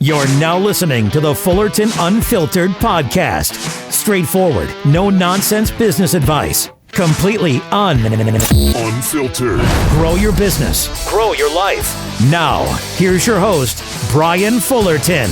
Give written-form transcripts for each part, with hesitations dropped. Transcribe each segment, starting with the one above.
You're now listening to the Fullerton Unfiltered podcast. Straightforward, no nonsense business advice. Completely unfiltered. Grow your business. Grow your life. Now, here's your host, Brian Fullerton.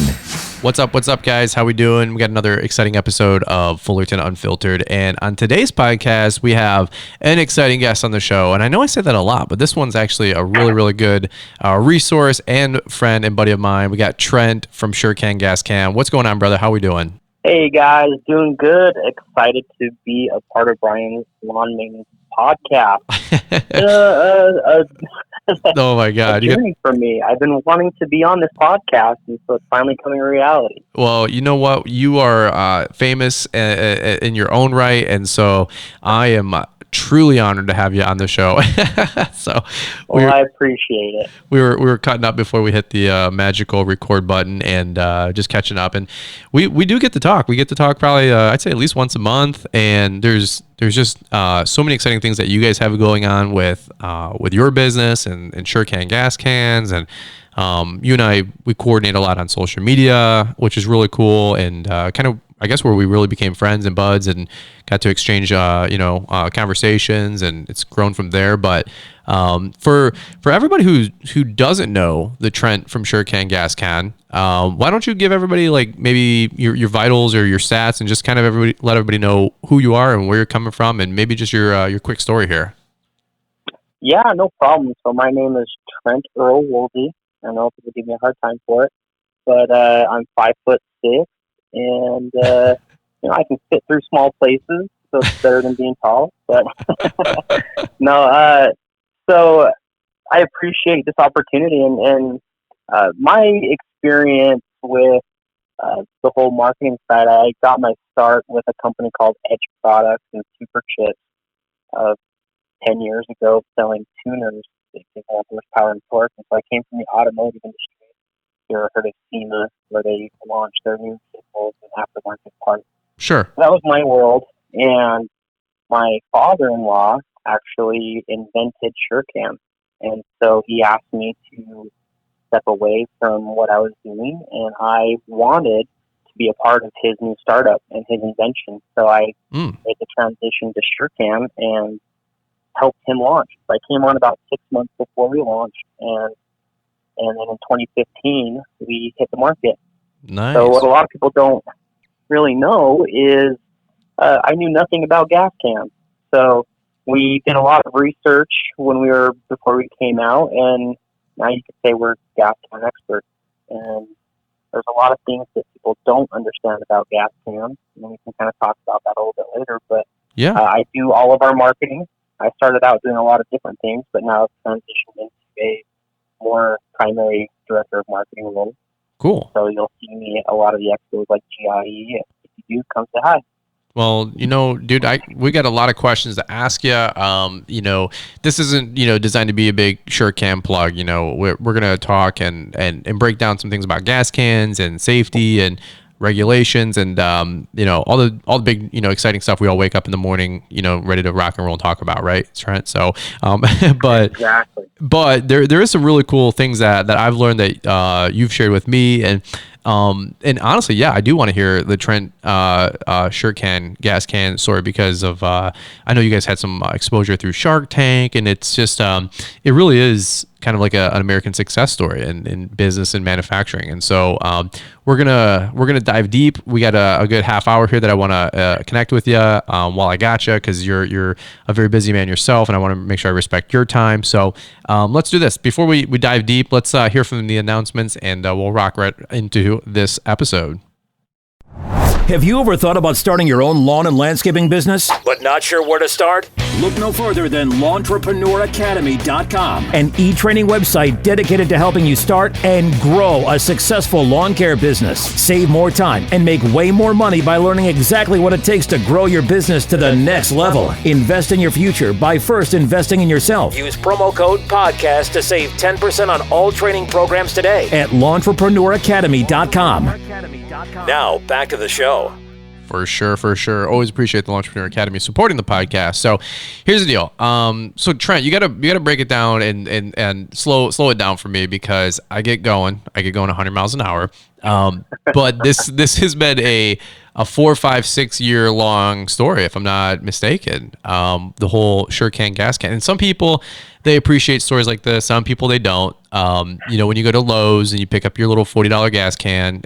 What's up, guys? How we doing? We got another exciting episode of Fullerton Unfiltered. And on today's podcast, we have an exciting guest on the show. And I know I say that a lot, but this one's actually a really good resource and friend and buddy of mine. We got Trent from SureCan Gas Can. What's going on, brother? How we doing? Hey, guys. Doing good. Excited to be a part of Brian's lawn maintenance podcast. Oh my God! A journey for me. I've been wanting to be on this podcast, and so it's finally coming a reality. Well, you know what? You are famous in your own right, and so I am truly honored to have you on the show. I appreciate it. We were cutting up before we hit the magical record button and just catching up, and we do get to talk. We get to talk probably I'd say at least once a month, and there's just so many exciting things that you guys have going on with your business and SureCan Gas Cans, and you and I, we coordinate a lot on social media, which is really cool, and kind of I guess where we really became friends and buds and got to exchange conversations, and it's grown from there. But for everybody who doesn't know the Trent from SureCan Gas Can, why don't you give everybody like maybe your vitals or your stats, and just kind of let everybody know who you are and where you're coming from, and maybe just your quick story here. Yeah, no problem. So my name is Trent Woolsey. I know people give me a hard time for it, but I'm 5'6", and I can fit through small places, so it's better than being tall. But no, so I appreciate this opportunity, and my experience with the whole marketing side. I got my start with a company called Edge Products and Super Chips 10 years ago, selling tuners that give horsepower and torque. And so I came from the automotive industry. You ever heard of SEMA, where they launched their new vehicles and aftermarket parts? Sure. That was my world. And my father-in-law actually invented SureCan. And so he asked me to step away from what I was doing, and I wanted to be a part of his new startup and his invention. So I made the transition to SureCan and helped him launch. So I came on about 6 months before we launched, and then in 2015, we hit the market. Nice. So what a lot of people don't really know is I knew nothing about gas cans. So we did a lot of research before we came out, and now you could say we're gas can experts. And there's a lot of things that people don't understand about gas cans, and we can kind of talk about that a little bit later. But yeah, I do all of our marketing. I started out doing a lot of different things, but now I've transitioned into a more primary director of marketing role. Cool. So you'll see me at a lot of the expos like GIE. If you do, come say hi. Well, dude, we got a lot of questions to ask you. This isn't, designed to be a big SureCan plug. We're going to talk and break down some things about gas cans and safety and regulations and all the big exciting stuff we all wake up in the morning ready to rock and roll and talk about, right, Trent? So but exactly. But there is some really cool things that I've learned that you've shared with me, and honestly, yeah, I do want to hear the Trent SureCan Gas Can story, because of I know you guys had some exposure through Shark Tank, and it's just it really is kind of like an American success story in business and manufacturing. And so we're gonna dive deep. We got a good half hour here that I want to connect with you while I got you, because you're a very busy man yourself, and I want to make sure I respect your time. So let's do this. Before we dive deep, let's hear from the announcements, and we'll rock right into this episode. Have you ever thought about starting your own lawn and landscaping business, but not sure where to start? Look no further than LawnTrepreneurAcademy.com, an e-training website dedicated to helping you start and grow a successful lawn care business. Save more time and make way more money by learning exactly what it takes to grow your business to the next level. Invest in your future by first investing in yourself. Use promo code PODCAST to save 10% on all training programs today at LawnTrepreneurAcademy.com. Now, back to the show. For sure, for sure. Always appreciate the Entrepreneur Academy supporting the podcast. So, here's the deal. So Trent, you gotta break it down and slow it down for me, because I get going 100 miles an hour. But this has been a 4, 5, 6 year long story, if I'm not mistaken. The whole SureCan Gas Can, and some people, they appreciate stories like this. Some people, they don't. When you go to Lowe's and you pick up your little $40 gas can,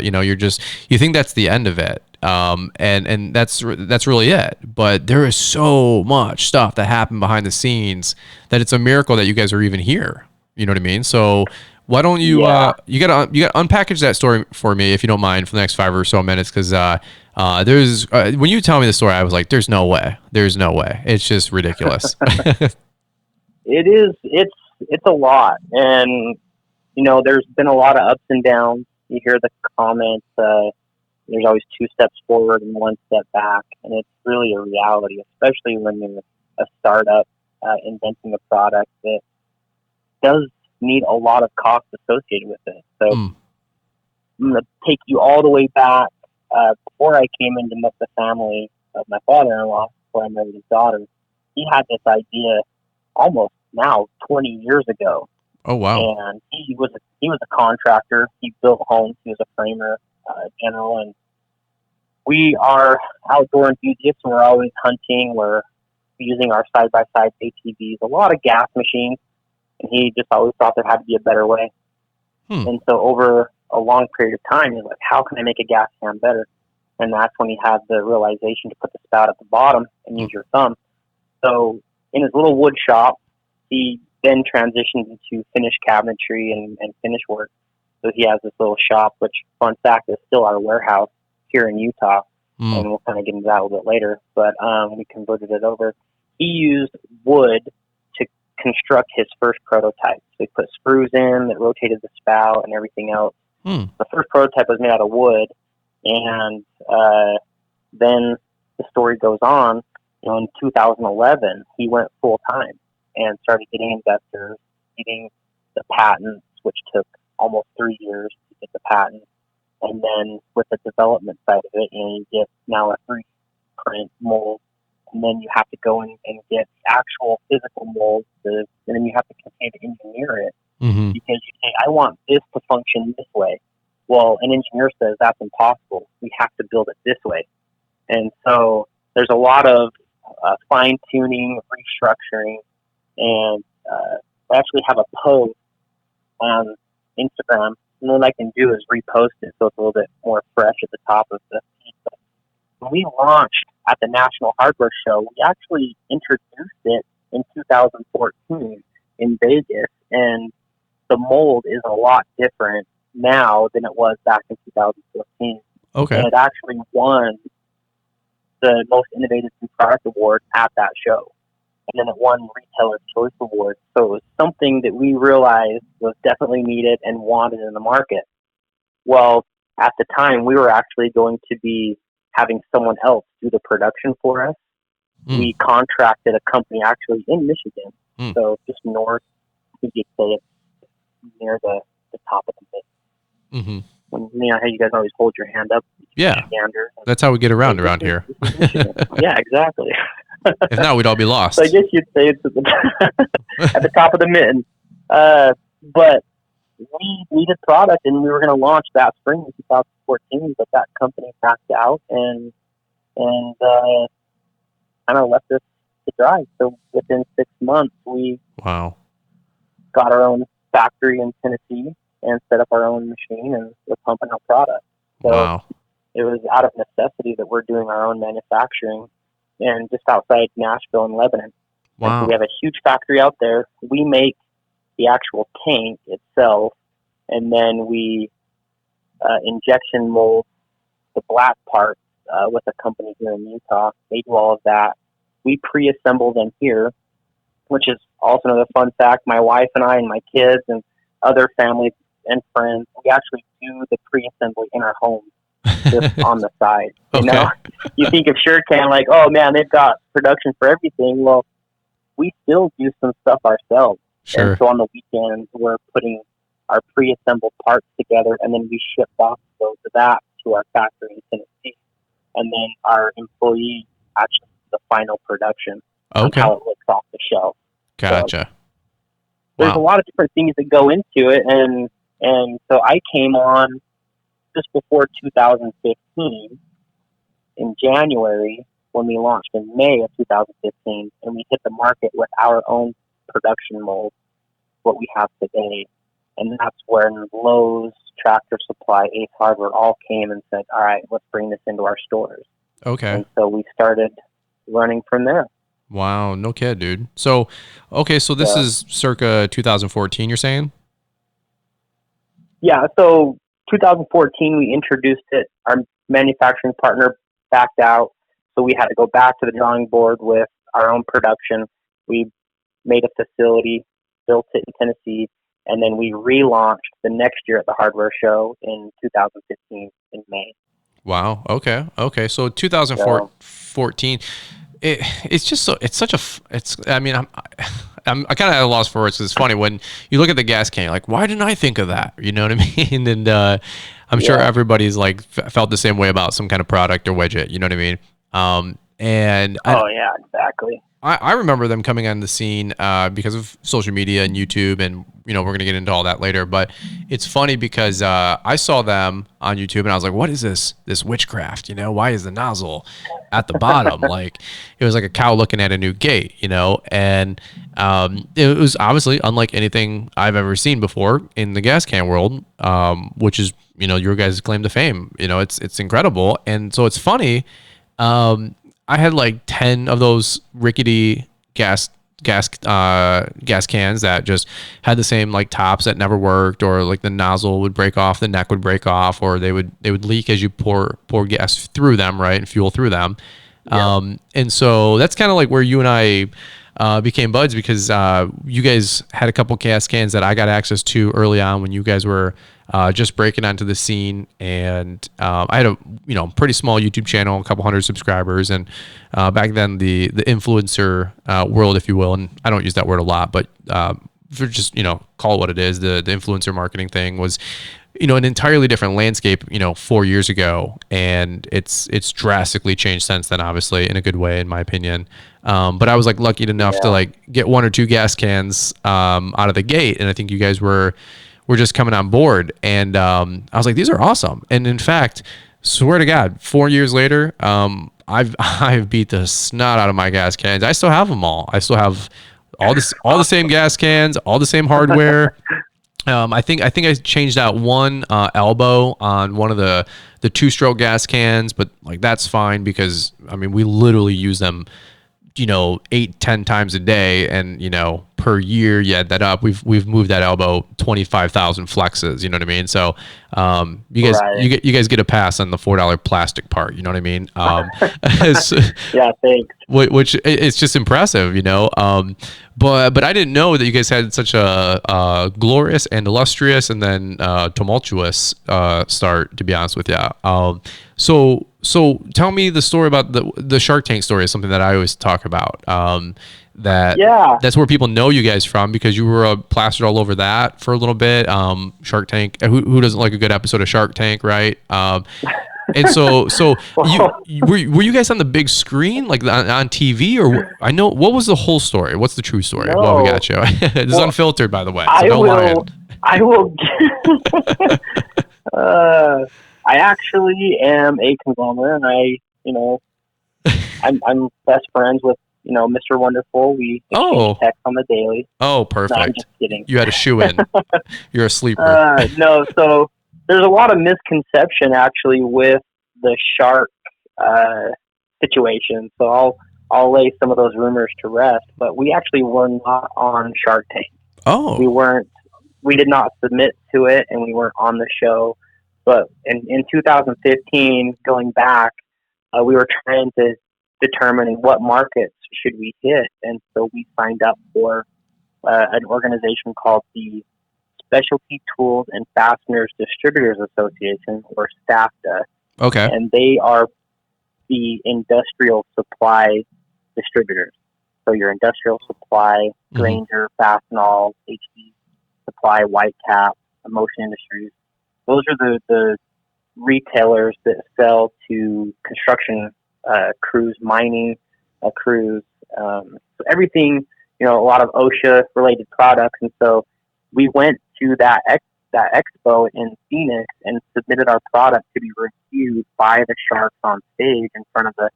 you think that's the end of it. And that's really it. But there is so much stuff that happened behind the scenes that it's a miracle that you guys are even here. You know what I mean? So why don't you, you gotta unpackage that story for me, if you don't mind, for the next 5 or so minutes. Cause, when you tell me the story, I was like, there's no way. It's just ridiculous. It is. It's a lot. And, there's been a lot of ups and downs. You hear the comments, there's always 2 steps forward and 1 step back. And it's really a reality, especially when you're a startup, inventing a product that does need a lot of cost associated with it. So I'm going to take you all the way back, before I came into the family of my father-in-law, before I married his daughter. He had this idea almost now 20 years ago. Oh, wow. And he was a contractor. He built homes. He was a framer, general. And we are outdoor enthusiasts, and we're always hunting. We're using our side-by-side ATVs, a lot of gas machines. And he just always thought there had to be a better way. And so over a long period of time, he's like, how can I make a gas can better? And that's when he had the realization to put the spout at the bottom and use your thumb. So in his little wood shop, he then transitioned into finish cabinetry and finish work. So he has this little shop, which, fun fact, is still our warehouse here in Utah. And we'll kind of get into that a little bit later. But we converted it over. He used wood to construct his first prototype. So he put screws in that rotated the spout and everything else. The first prototype was made out of wood. And then the story goes on. In 2011, he went full time and started getting investors, getting the patents, which took almost 3 years to get the patent. And then with the development side of it, you get now a 3D print mold, and then you have to go in and get actual physical molds, and then you have to continue to engineer it, because you say, I want this to function this way. Well, an engineer says that's impossible. We have to build it this way. And so there's a lot of fine-tuning, restructuring, and I actually have a post on Instagram, and what I can do is repost it so it's a little bit more fresh at the top of the feed. But when we launched at the National Hardware Show, we actually introduced it in 2014 in Vegas, and the mold is a lot different now than it was back in 2014. Okay. And it actually won the most innovative new product award at that show. And then it won Retailer's Choice Award. So it was something that we realized was definitely needed and wanted in the market. Well, at the time, we were actually going to be having someone else do the production for us. We contracted a company actually in Michigan. So just north, I think you'd say it's near the top of the mid. When, how you guys always hold your hand up. Yeah. That's how we get around here. Yeah, exactly. If not, we'd all be lost. So I guess you'd say it's at the top of the mitten. But we needed product, and we were going to launch that spring in 2014, but that company backed out and kind of left us to dry. So within 6 months, we got our own factory in Tennessee and set up our own machine, and we're pumping out product. So it was out of necessity that we're doing our own manufacturing, and just outside Nashville in Lebanon. So we have a huge factory out there. We make the actual tank itself, and then we injection mold the black parts with a company here in Utah. They do all of that. We pre-assemble them here, which is also another fun fact. My wife and I and my kids and other family and friends, we actually do the pre-assembly in our homes, just on the side. You know, you think of SureCan like, oh man, they've got production for everything. Well, we still do some stuff ourselves. And so on the weekends, we're putting our pre-assembled parts together, and then we ship boxes of that to our factory in Tennessee. and then our employee actually the final production on Okay. how it looks off the shelf. Gotcha. So there's a Wow. lot of different things that go into it, and so I came on just before 2015 in January when we launched in May of 2015, and we hit the market with our own production mold, what we have today. And that's when Lowe's, Tractor Supply, Ace Hardware all came and said, all right, let's bring this into our stores. Okay. And so we started running from there. Wow. No kid, dude. So, okay. So this is circa 2014, you're saying? Yeah, so 2014 we introduced it. Our manufacturing partner backed out, so we had to go back to the drawing board with our own production. We made a facility, built it in Tennessee, and then we relaunched the next year at the hardware show in 2015 in May. Wow. Okay. Okay. So 2014, it's just so, it's such a, I mean, I kind of at a loss for words because it's funny when you look at the gas can, you're like, why didn't I think of that? You know what I mean? And I'm sure everybody's like felt the same way about some kind of product or widget. You know what I mean? Yeah, exactly. I remember them coming on the scene because of social media and YouTube, and we're going to get into all that later. But it's funny because I saw them on YouTube, and I was like, "What is this witchcraft? Why is the nozzle at the bottom?" Like it was like a cow looking at a new gate, And it was obviously unlike anything I've ever seen before in the gas can world, which is your guys' claim to fame. It's incredible, and so it's funny. I had like 10 of those rickety gas cans that just had the same like tops that never worked, or like the nozzle would break off, the neck would break off, or they would leak as you pour gas through them, right, and fuel through them. Yeah. And so that's kind of like where you and I became buds, because you guys had a couple gas cans that I got access to early on when you guys were just breaking onto the scene. And I had a pretty small YouTube channel, a couple hundred subscribers, and back then the influencer world, if you will, and I don't use that word a lot, but for just call it what it is, the influencer marketing thing was an entirely different landscape 4 years ago, and it's drastically changed since then, obviously in a good way in my opinion. But I was like lucky enough to like get one or two gas cans out of the gate, and I think you guys were just coming on board, and I was like, these are awesome. And in fact, swear to God, 4 years later, I've beat the snot out of my gas cans. I still have them all. I still have all the same gas cans, all the same hardware. I think I changed out one elbow on one of the 2-stroke gas cans, but like that's fine because I mean we literally use them 8-10 times a day, and per year you add that up, we've moved that elbow 25,000 flexes, you know what I mean? So you guys get a pass on the $4 plastic part, you know what I mean? Yeah, thanks. Which it's just impressive, but I didn't know that you guys had such a glorious and illustrious and then tumultuous start, to be honest with you. So tell me the story about the Shark Tank story is something that I always talk about. That's where people know you guys from, because you were plastered all over that for a little bit. Shark Tank. Who doesn't like a good episode of Shark Tank, right? And so were you guys on the big screen, like on TV, or I know what was the whole story? What's the true story? No. Well, we got you. This is unfiltered, by the way. So don't lie. I will. I actually am a conglomerate, and I'm best friends with Mr. Wonderful. We exchange text on the daily. Oh, perfect. No, I'm just kidding. You had a shoe in. You're a sleeper. No, so there's a lot of misconception actually with the shark situation. So I'll lay some of those rumors to rest. But we actually were not on Shark Tank. Oh, we did not submit to it, and we weren't on the show. But in 2015, going back, we were trying to determine what markets should we hit, and so we signed up for an organization called the Specialty Tools and Fasteners Distributors Association, or STAFTA. Okay. And they are the industrial supply distributors. So your industrial supply, Granger, Fastenal, HD Supply, White Cap, Motion Industries. Those are the retailers that sell to construction crews, mining crews, so everything, a lot of OSHA related products. And so we went to that expo in Phoenix and submitted our product to be reviewed by the sharks on stage in front of the,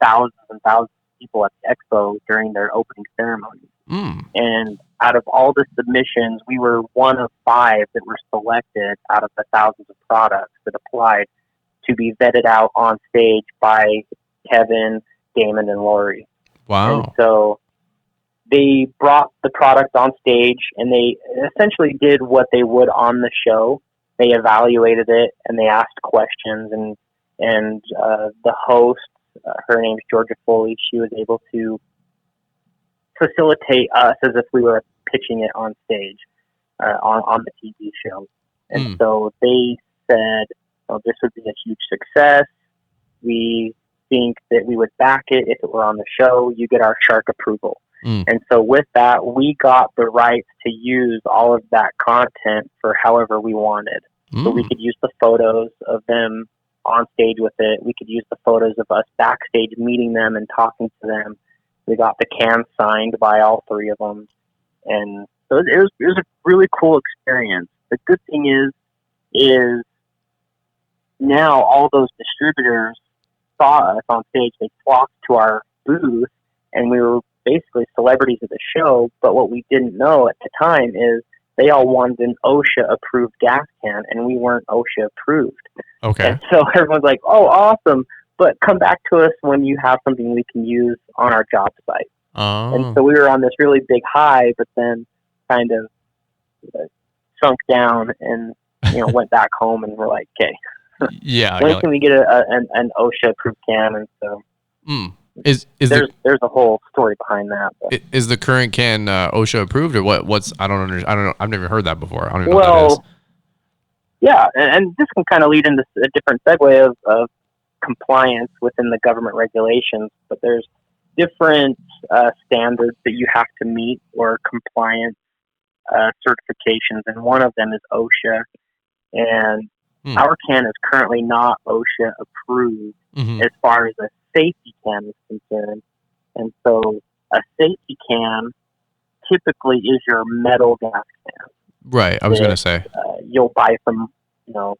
thousands and thousands of people at the expo during their opening ceremony. And out of all the submissions, we were one of 5 that were selected out of the thousands of products that applied to be vetted out on stage by Kevin, Damon, and Lori. Wow. And so they brought the product on stage, and they essentially did what they would on the show. They evaluated it, and they asked questions, and the host, her name's Georgia Foley, she was able to facilitate us as if we were pitching it on stage on the TV show. And so they said, this would be a huge success. We think that we would back it if it were on the show. You get our shark approval. And so with that, we got the rights to use all of that content for however we wanted. So we could use the photos of them on stage with it. We could use the photos of us backstage meeting them and talking to them. We got the can signed by all 3 of them. And so it was a really cool experience. The good thing is now all those distributors saw us on stage. They flocked to our booth, and we were basically celebrities of the show. But what we didn't know at the time is they all wanted an OSHA-approved gas can, and we weren't OSHA-approved. Okay. And so everyone's like, oh, awesome, but come back to us when you have something we can use on our job site. Oh. And so we were on this really big high, but then kind of sunk down and, went back home, and we're like, okay, when can we get an OSHA-approved can? And so there's a whole story behind that. But. Is the current can OSHA approved, or what's I don't know. I've never heard that before. I don't even know what that is. Yeah, and this can kind of lead into a different segue of compliance within the government regulations, but there's different standards that you have to meet, or compliance certifications, and one of them is OSHA. And our can is currently not OSHA approved as far as a safety can is concerned. And so a safety can typically is your metal gas can. Right, I was going to say. You'll buy from,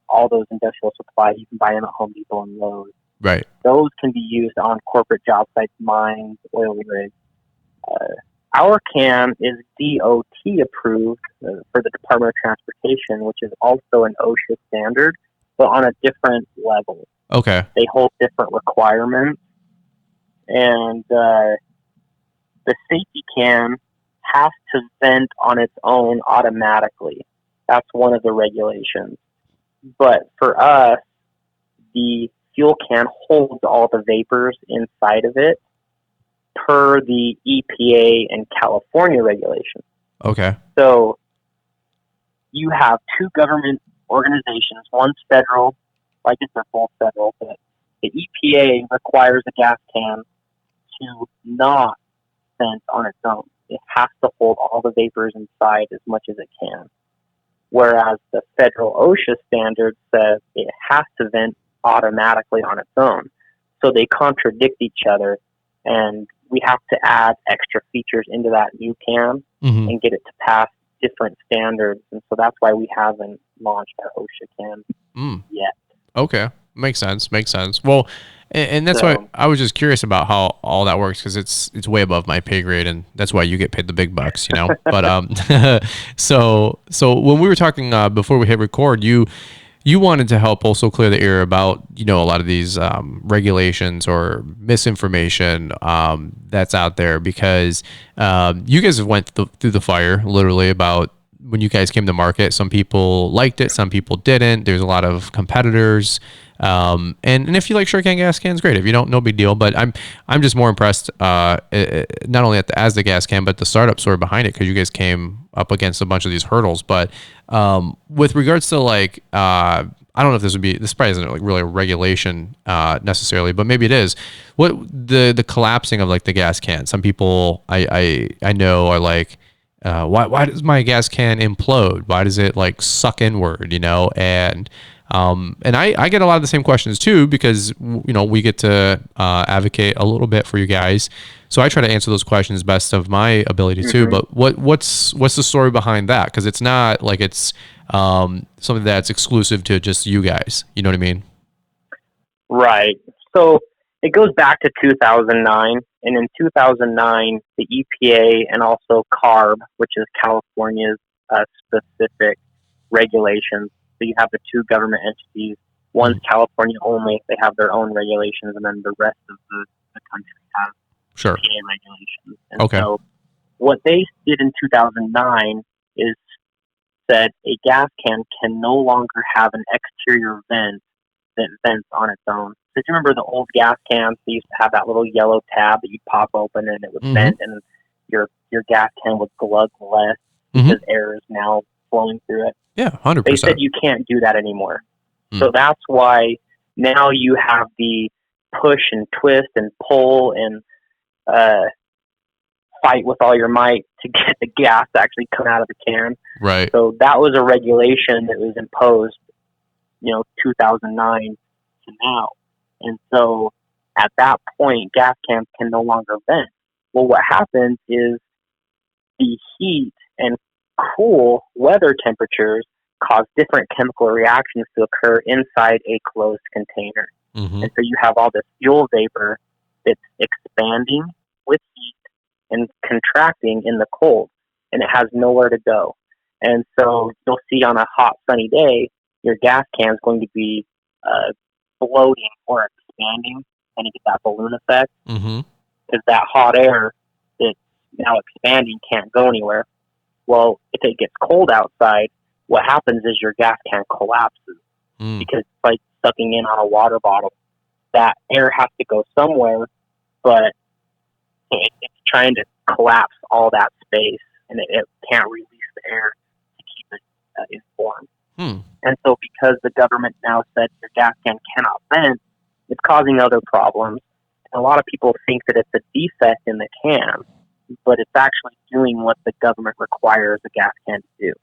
all those industrial supplies. You can buy them at Home Depot and Lowe's. Right. Those can be used on corporate job sites, mines, oil rigs. Our can is DOT approved for the Department of Transportation, which is also an OSHA standard, but on a different level. Okay. They hold different requirements. And the safety can has to vent on its own automatically. That's one of the regulations. But for us, the fuel can holds all the vapors inside of it per the EPA and California regulations. Okay. So you have 2 government organizations. One's federal, like I said, both federal, but the EPA requires a gas can to not vent on its own. It has to hold all the vapors inside as much as it can. Whereas the federal OSHA standard says it has to vent automatically on its own. So they contradict each other, and we have to add extra features into that new can and get it to pass different standards. And so that's why we haven't launched our OSHA can yet. Okay. Makes sense. Well, and that's why I was just curious about how all that works, because it's way above my pay grade, and that's why you get paid the big bucks, But so when we were talking before we hit record, you wanted to help also clear the air about a lot of these regulations or misinformation that's out there, because you guys have went through the fire literally about when you guys came to market. Some people liked it, some people didn't. There's a lot of competitors. And if you like SureCan Gas Can, it's great. If you don't, no big deal. But I'm just more impressed, not only as the gas can, but the startup story behind it, because you guys came up against a bunch of these hurdles. But with regards to I don't know if this probably isn't like really a regulation necessarily, but maybe it is. What the collapsing of like the gas can? Some people I know are like, why does my gas can implode? Why does it like suck inward? And And I get a lot of the same questions too, because, we get to advocate a little bit for you guys. So I try to answer those questions best of my ability too. But what's the story behind that? Because it's not like it's something that's exclusive to just you guys. You know what I mean? Right. So it goes back to 2009. And in 2009, the EPA and also CARB, which is California's specific regulations. So you have the two government entities. One's California only. They have their own regulations. And then the rest of the country has EPA regulations. And so what they did in 2009 is said a gas can no longer have an exterior vent that vents on its own. So if you remember the old gas cans, they used to have that little yellow tab that you'd pop open and it would vent, and your gas can would glug less because air is now flowing through it. Yeah, 100%. They said you can't do that anymore. So that's why now you have the push and twist and pull and fight with all your might to get the gas to actually come out of the can. Right. So that was a regulation that was imposed, 2009 to now. And so at that point, gas cans can no longer vent. Well, what happens is the heat and cool weather temperatures cause different chemical reactions to occur inside a closed container. And so you have all this fuel vapor that's expanding with heat and contracting in the cold, and it has nowhere to go. And so you'll see on a hot, sunny day, your gas can is going to be bloating or expanding, and you get that balloon effect because that hot air that's now expanding can't go anywhere. Well, if it gets cold outside, what happens is your gas can collapses because it's like sucking in on a water bottle. That air has to go somewhere, but it's trying to collapse all that space, and it can't release the air to keep it informed. And so because the government now said your gas can cannot vent, it's causing other problems. And a lot of people think that it's a defect in the can, but it's actually doing what the government requires a gas can to do.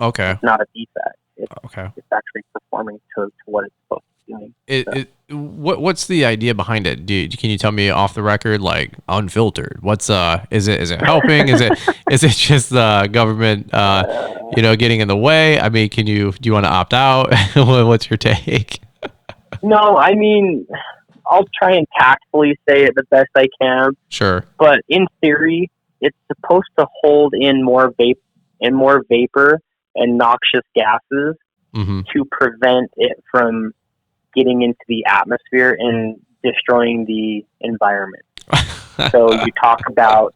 Okay. It's not a defect. It's actually performing to what it's supposed to be doing. What's the idea behind it? Can you tell me off the record, like unfiltered? What's is it helping? is it just the government getting in the way? I mean, do you want to opt out? What's your take? No, I mean, I'll try and tactfully say it the best I can. Sure. But in theory, it's supposed to hold in more vapor and noxious gases to prevent it from getting into the atmosphere and destroying the environment. So you talk about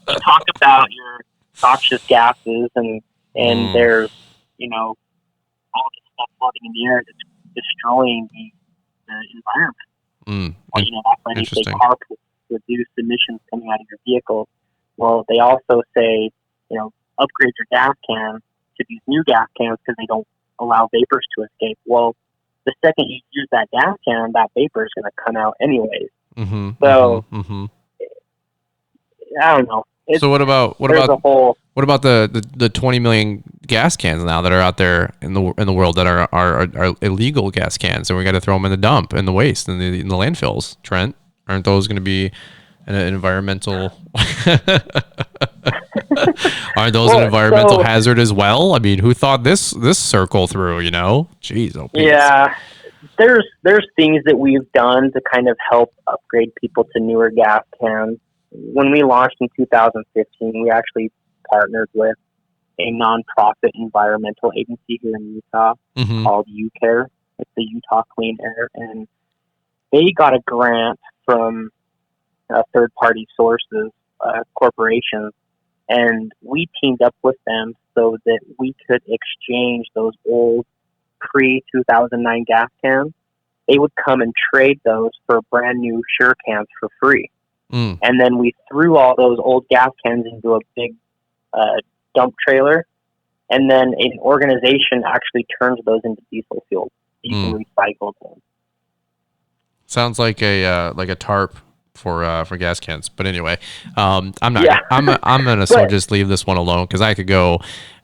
your noxious gases and there's all this stuff floating in the air that's destroying the environment. That's why they say carpool, reduce emissions coming out of your vehicle. Well, they also say upgrade your gas can to these new gas cans because they don't allow vapors to escape. Well, the second you use that gas can, that vapor is going to come out anyways. So I don't know. So what about the 20 million gas cans now that are out there in the world that are illegal gas cans, and we got to throw them in the dump, in the waste, in the landfills? Trent, aren't those going to be an environmental? Aren't those an environmental hazard as well? I mean, who thought this circle through? Jeez, oh, please. Yeah, there's things that we've done to kind of help upgrade people to newer gas cans. When we launched in 2015, we actually partnered with a nonprofit environmental agency here in Utah called UCARE. It's the Utah Clean Air, and they got a grant from third-party sources, corporations, and we teamed up with them so that we could exchange those old pre-2009 gas cans. They would come and trade those for brand new SureCans for free. And then we threw all those old gas cans into a big dump trailer, and then an organization actually turns those into diesel fuel. You can recycle them. Sounds like a tarp for gas cans. But anyway, I'm not. Yeah. I'm gonna so just leave this one alone because I could go.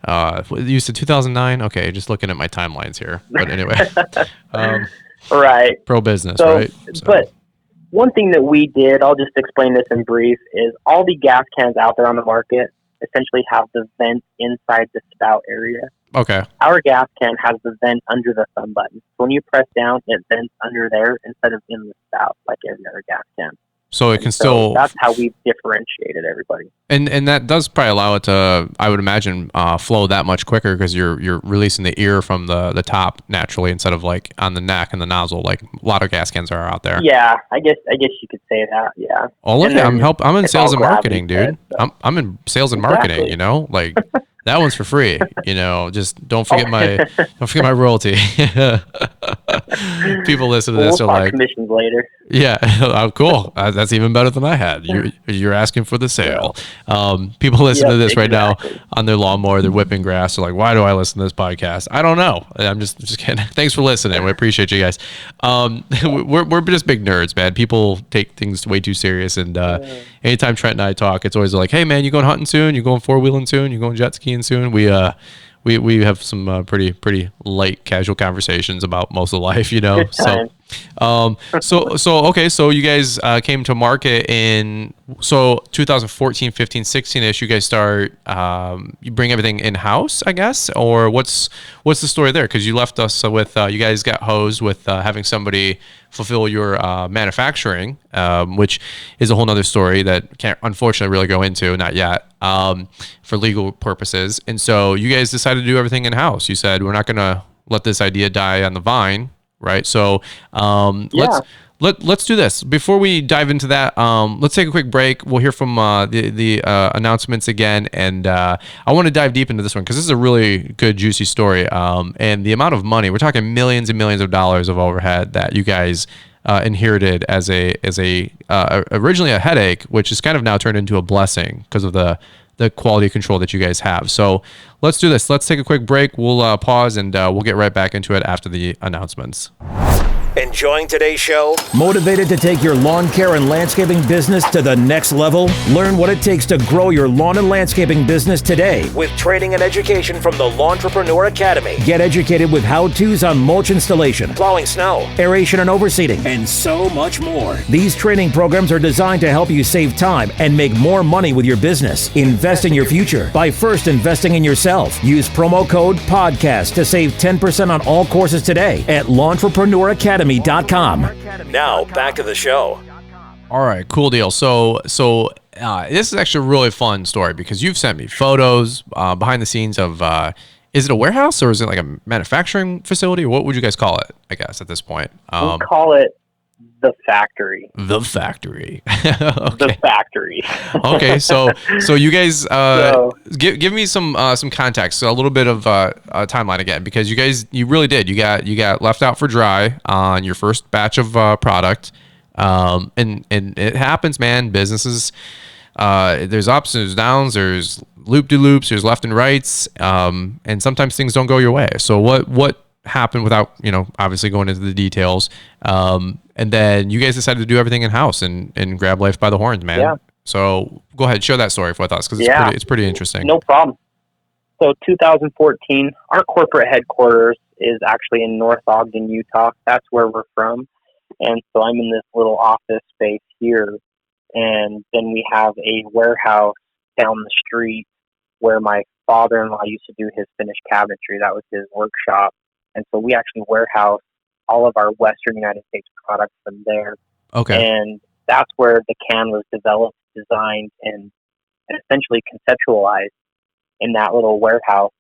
You said 2009. Okay, just looking at my timelines here. But anyway, Right. pro business, So, right? So, but one thing that we did, I'll just explain this in brief, is all the gas cans out there on the market essentially have the vent inside the spout area. okay. Our gas can has the vent under the thumb button. So when you press down, it vents under there instead of in the spout like every other gas can. So it can still. That's how we've differentiated everybody. And that does probably allow it to, I would imagine, flow that much quicker because you're releasing the ear from the top naturally instead of like on the neck and the nozzle like a lot of gas cans are out there. Yeah, I guess you could say that. Yeah. Oh look, I'm in sales and marketing, dude. So. I'm in sales and marketing. You know, like that one's for free. You know, just don't forget my royalty. People listen to this are like commissions later. Yeah, oh, cool. That's even better than I had. You're asking for the sale. People listen to this right now on their lawnmower. They're whipping grass. They're like, "Why do I listen to this podcast?" I don't know. I'm just kidding. Thanks for listening. We appreciate you guys. We're just big nerds, man. People take things way too serious. And anytime Trent and I talk, it's always like, "Hey, man, you going hunting soon? You going four-wheeling soon? You going jet skiing soon?" We have some pretty light casual conversations about most of life, you know. So okay, so you guys came to market in 2014, 15, 16ish. You guys start you bring everything in house, I guess, or what's the story there? Because you left us with you guys got hosed with having somebody fulfill your manufacturing, which is a whole nother story that can't unfortunately really go into, not yet, for legal purposes. And so you guys decided to do everything in house. You said we're not going to let this idea die on the vine, right? So let's do this. Before we dive into that, let's take a quick break. We'll hear from the announcements again, and I want to dive deep into this one because this is a really good, juicy story. And the amount of money, we're talking millions and millions of dollars of overhead that you guys inherited as originally a headache, which is kind of now turned into a blessing because of the quality control that you guys have. So let's do this. Let's take a quick break. We'll pause and we'll get right back into it after the announcements. Enjoying today's show? Motivated to take your lawn care and landscaping business to the next level? Learn what it takes to grow your lawn and landscaping business today with training and education from the Lawntrepreneur Academy. Get educated with how-tos on mulch installation, plowing snow, aeration and overseeding, and so much more. These training programs are designed to help you save time and make more money with your business. Invest in your future by first investing in yourself. Use promo code PODCAST to save 10% on all courses today at LawnTrepreneurAcademy.com. Now, back to the show. All right, cool deal. So this is actually a really fun story because you've sent me photos behind the scenes of, is it a warehouse or is it like a manufacturing facility? What would you guys call it, I guess, at this point? We'll call it the factory. The factory. Okay. The factory. Okay, so you guys give me some context, so a little bit of a timeline again, because you really did. You got left out for dry on your first batch of product, and it happens, man. Businesses, there's ups, there's downs, there's loop-de-loops, there's left and rights, and sometimes things don't go your way. So what happened without obviously going into the details? And then you guys decided to do everything in house and grab life by the horns, man. Yeah. So go ahead, share that story with us because it's pretty interesting. No problem. So 2014, our corporate headquarters is actually in North Ogden, Utah. That's where we're from. And so I'm in this little office space here. And then we have a warehouse down the street where my father-in-law used to do his finished cabinetry. That was his workshop. And so we actually warehouse all of our Western United States products from there. Okay. And that's where the can was developed, designed, and essentially conceptualized in that little warehouse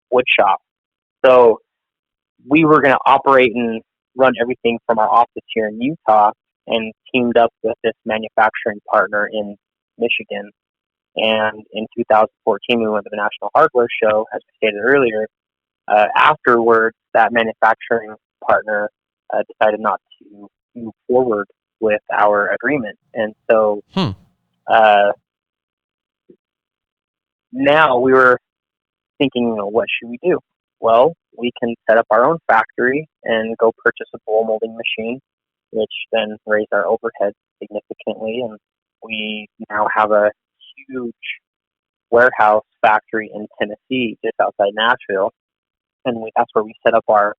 wood shop. So we were going to operate and run everything from our office here in Utah and teamed up with this manufacturing partner in Michigan. And in 2014, we went to the National Hardware Show, as we stated earlier. Afterwards, that manufacturing partner decided not to move forward with our agreement. And so now we were thinking, what should we do? Well, we can set up our own factory and go purchase a blow molding machine, which then raised our overhead significantly, and we now have a huge warehouse factory in Tennessee, just outside Nashville, and that's where we set up our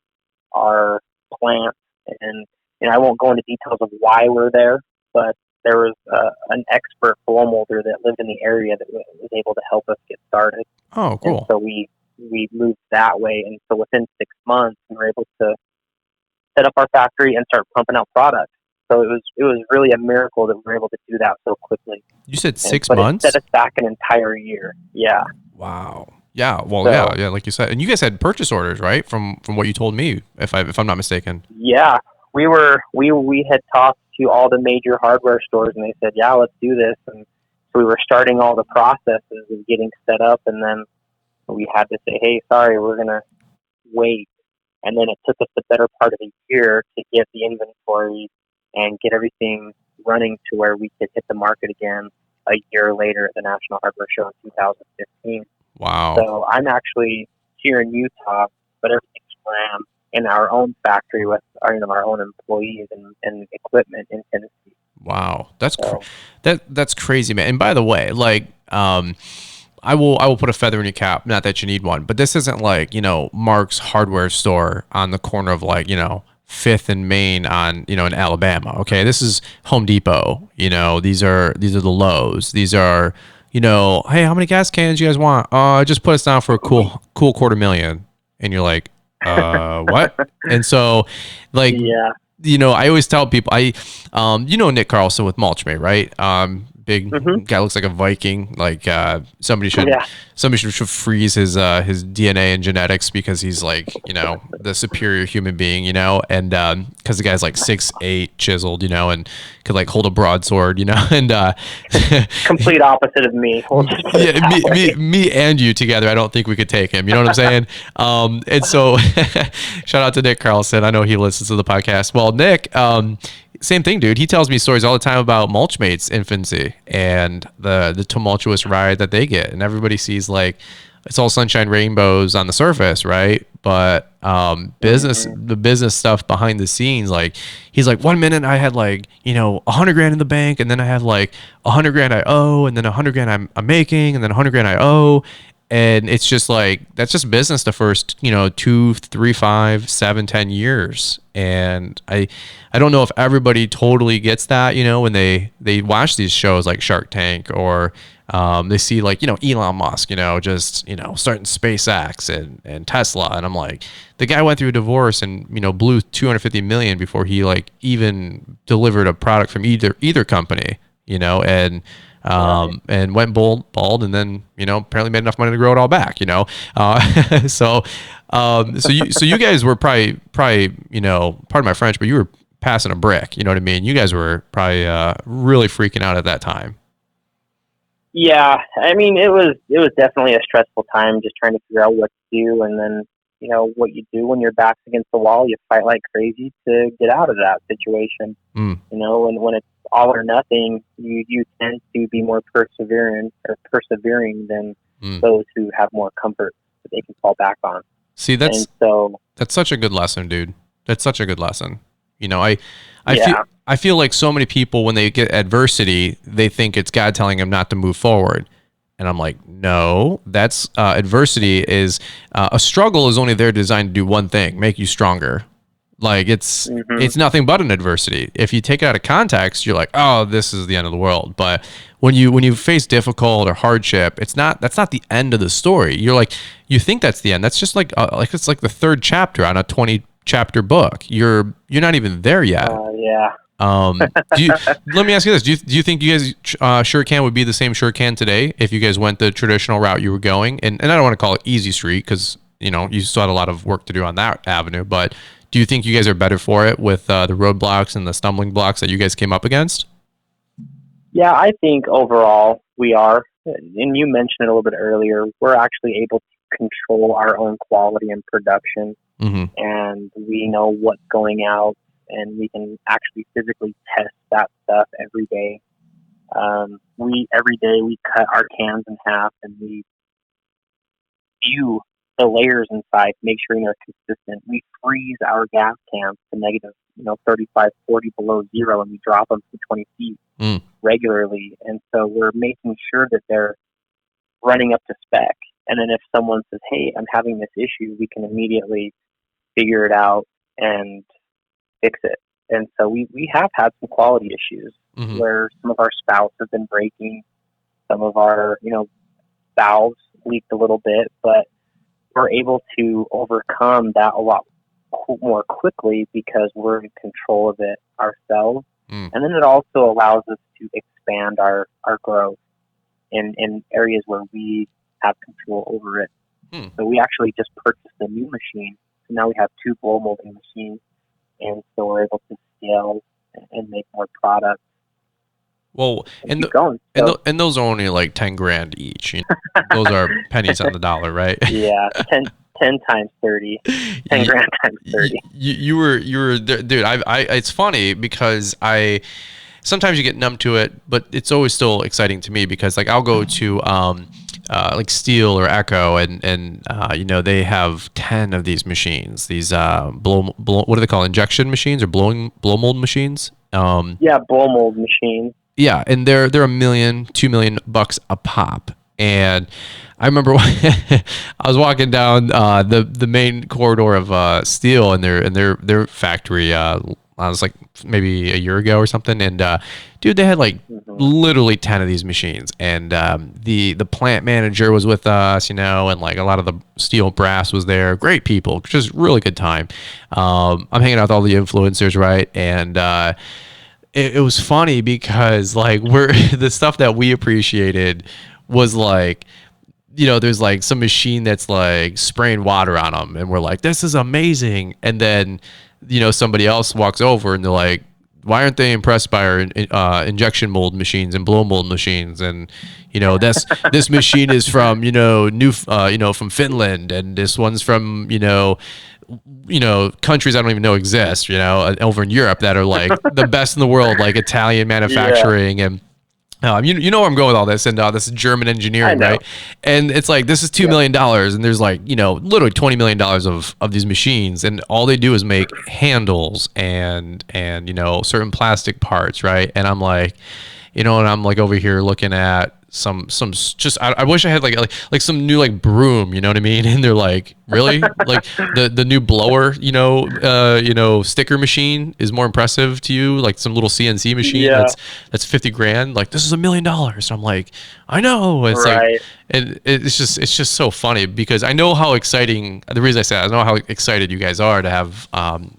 plant. And I won't go into details of why we're there, but there was an expert blow molder that lived in the area that was able to help us get started. Oh, cool. And so we moved that way, and so within 6 months we were able to set up our factory and start pumping out product. So it was really a miracle that we were able to do that so quickly. You said 6 but months? It set us back an entire year. Yeah. Wow. Yeah. Well, yeah, like you said, and you guys had purchase orders, right? From what you told me, if I'm not mistaken. Yeah, we had talked to all the major hardware stores, and they said, "Yeah, let's do this." And so we were starting all the processes of getting set up, and then we had to say, "Hey, sorry, we're gonna wait." And then it took us the better part of a year to get the inventory and get everything running to where we could hit the market again a year later at the National Hardware Show in 2015. Wow. So I'm actually here in Utah, but everything's ran in our own factory with our own employees and equipment in Tennessee. Wow, that's that's crazy, man. And by the way, like, I will put a feather in your cap. Not that you need one, but this isn't like Mark's hardware store on the corner of like Fifth and Main on in Alabama. Okay, this is Home Depot. These are the Lowe's. These are hey, how many gas cans you guys want? Just put us down for a cool $250,000. And you're like, what? And so, like, yeah. I always tell people, Nick Carlson with Mulchmate, right? Big guy, looks like a Viking. Like somebody should freeze his DNA and genetics because he's like the superior human being, and because the guy's like 6'8", chiseled, and could like hold a broadsword, and complete opposite of me. Yeah, me and you together, I don't think we could take him. You know what I'm saying? And so shout out to Nick Carlson. I know he listens to the podcast. Well, Nick, same thing, dude. He tells me stories all the time about Mulchmate's infancy and the tumultuous ride that they get, and everybody sees like it's all sunshine rainbows on the surface, right? But the business stuff behind the scenes, like he's like, 1 minute I had like $100,000 in the bank, and then I had like $100,000 I owe, and then $100,000 I'm making, and then $100,000 I owe. And it's just like, that's just business the first, 2, 3, 5, 7, 10 years. And I don't know if everybody totally gets that, when they watch these shows like Shark Tank, or they see like, Elon Musk, just, starting SpaceX and Tesla. And I'm like, the guy went through a divorce and, blew $250 million before he like even delivered a product from either company, and went bald, and then apparently made enough money to grow it all back. So you guys were probably pardon my French, but you were passing a brick. You know what I mean? You guys were probably really freaking out at that time. Yeah, I mean it was definitely a stressful time, just trying to figure out what to do, and then what you do when your back's against the wall, you fight like crazy to get out of that situation. And when it's all or nothing, you tend to be more persevering than those who have more comfort that they can fall back on. See, that's such a good lesson, dude. That's such a good lesson. I feel like so many people, when they get adversity, they think it's God telling them not to move forward. And I'm like, no, that's adversity is a struggle is only there designed to do one thing, make you stronger. Like it's nothing but an adversity. If you take it out of context, you're like, oh, this is the end of the world. But when you face difficult or hardship, that's not the end of the story. You're like, you think that's the end. That's just like it's like the third chapter on a 20 chapter book. You're not even there yet. Yeah. Let me ask you this: Do you think you guys SureCan would be the same SureCan today if you guys went the traditional route you were going? And I don't want to call it easy street because you still had a lot of work to do on that avenue. But do you think you guys are better for it with the roadblocks and the stumbling blocks that you guys came up against? Yeah, I think overall we are. And you mentioned it a little bit earlier. We're actually able to control our own quality and production, and we know what's going out. And we can actually physically test that stuff every day. Every day we cut our cans in half, and we view the layers inside, make sure they're consistent. We freeze our gas cans to negative, 35, 40 below zero, and we drop them to 20 feet regularly. And so we're making sure that they're running up to spec. And then if someone says, hey, I'm having this issue, we can immediately figure it out and fix it. And so we have had some quality issues where some of our spouts have been breaking, some of our, valves leaked a little bit, but we're able to overcome that a lot more quickly because we're in control of it ourselves. And then it also allows us to expand our growth in areas where we have control over it. So we actually just purchased a new machine. So now we have 2 blow molding machines, and so we're able to scale and make more products. Well, and those are only like 10 grand each. Those are pennies on the dollar, right? Yeah, 10 times 30, 10 grand times 30. You were dude. It's funny because sometimes you get numb to it, but it's always still exciting to me because like I'll go to like Steel or Echo, and they have 10 of these machines. These blow what do they call injection machines or blow mold machines? Yeah, blow mold machines. Yeah, and they're $1 million, $2 million a pop. And I remember I was walking down the main corridor of Steel and their factory. I was like maybe a year ago or something, and dude, they had like literally 10 of these machines, and the plant manager was with us, and like a lot of the Steel brass was there. Great people, just really good time. I'm hanging out with all the influencers, right? And it was funny because like the stuff that we appreciated was like, there's like some machine that's like spraying water on them, and we're like, this is amazing. And then, somebody else walks over and they're like, why aren't they impressed by our injection mold machines and blow mold machines? And this machine is from from Finland, and this one's from countries I don't even know exist, over in Europe that are like the best in the world, like Italian manufacturing. And you know where I'm going with all this, and this is German engineering, right? And it's like, this is $2 million, and there's like, literally $20 million of these machines, and all they do is make handles and certain plastic parts, right? And I'm like, and I'm like over here looking at some just I wish I had like some new like broom, you know what I mean? And they're like, really? Like the new blower, sticker machine is more impressive to you? Like some little CNC machine that's 50 grand. Like, this is $1 million. So I'm like, I know. It's right. Like, and it's just so funny because I know how exciting. The reason I say that, I know how excited you guys are to have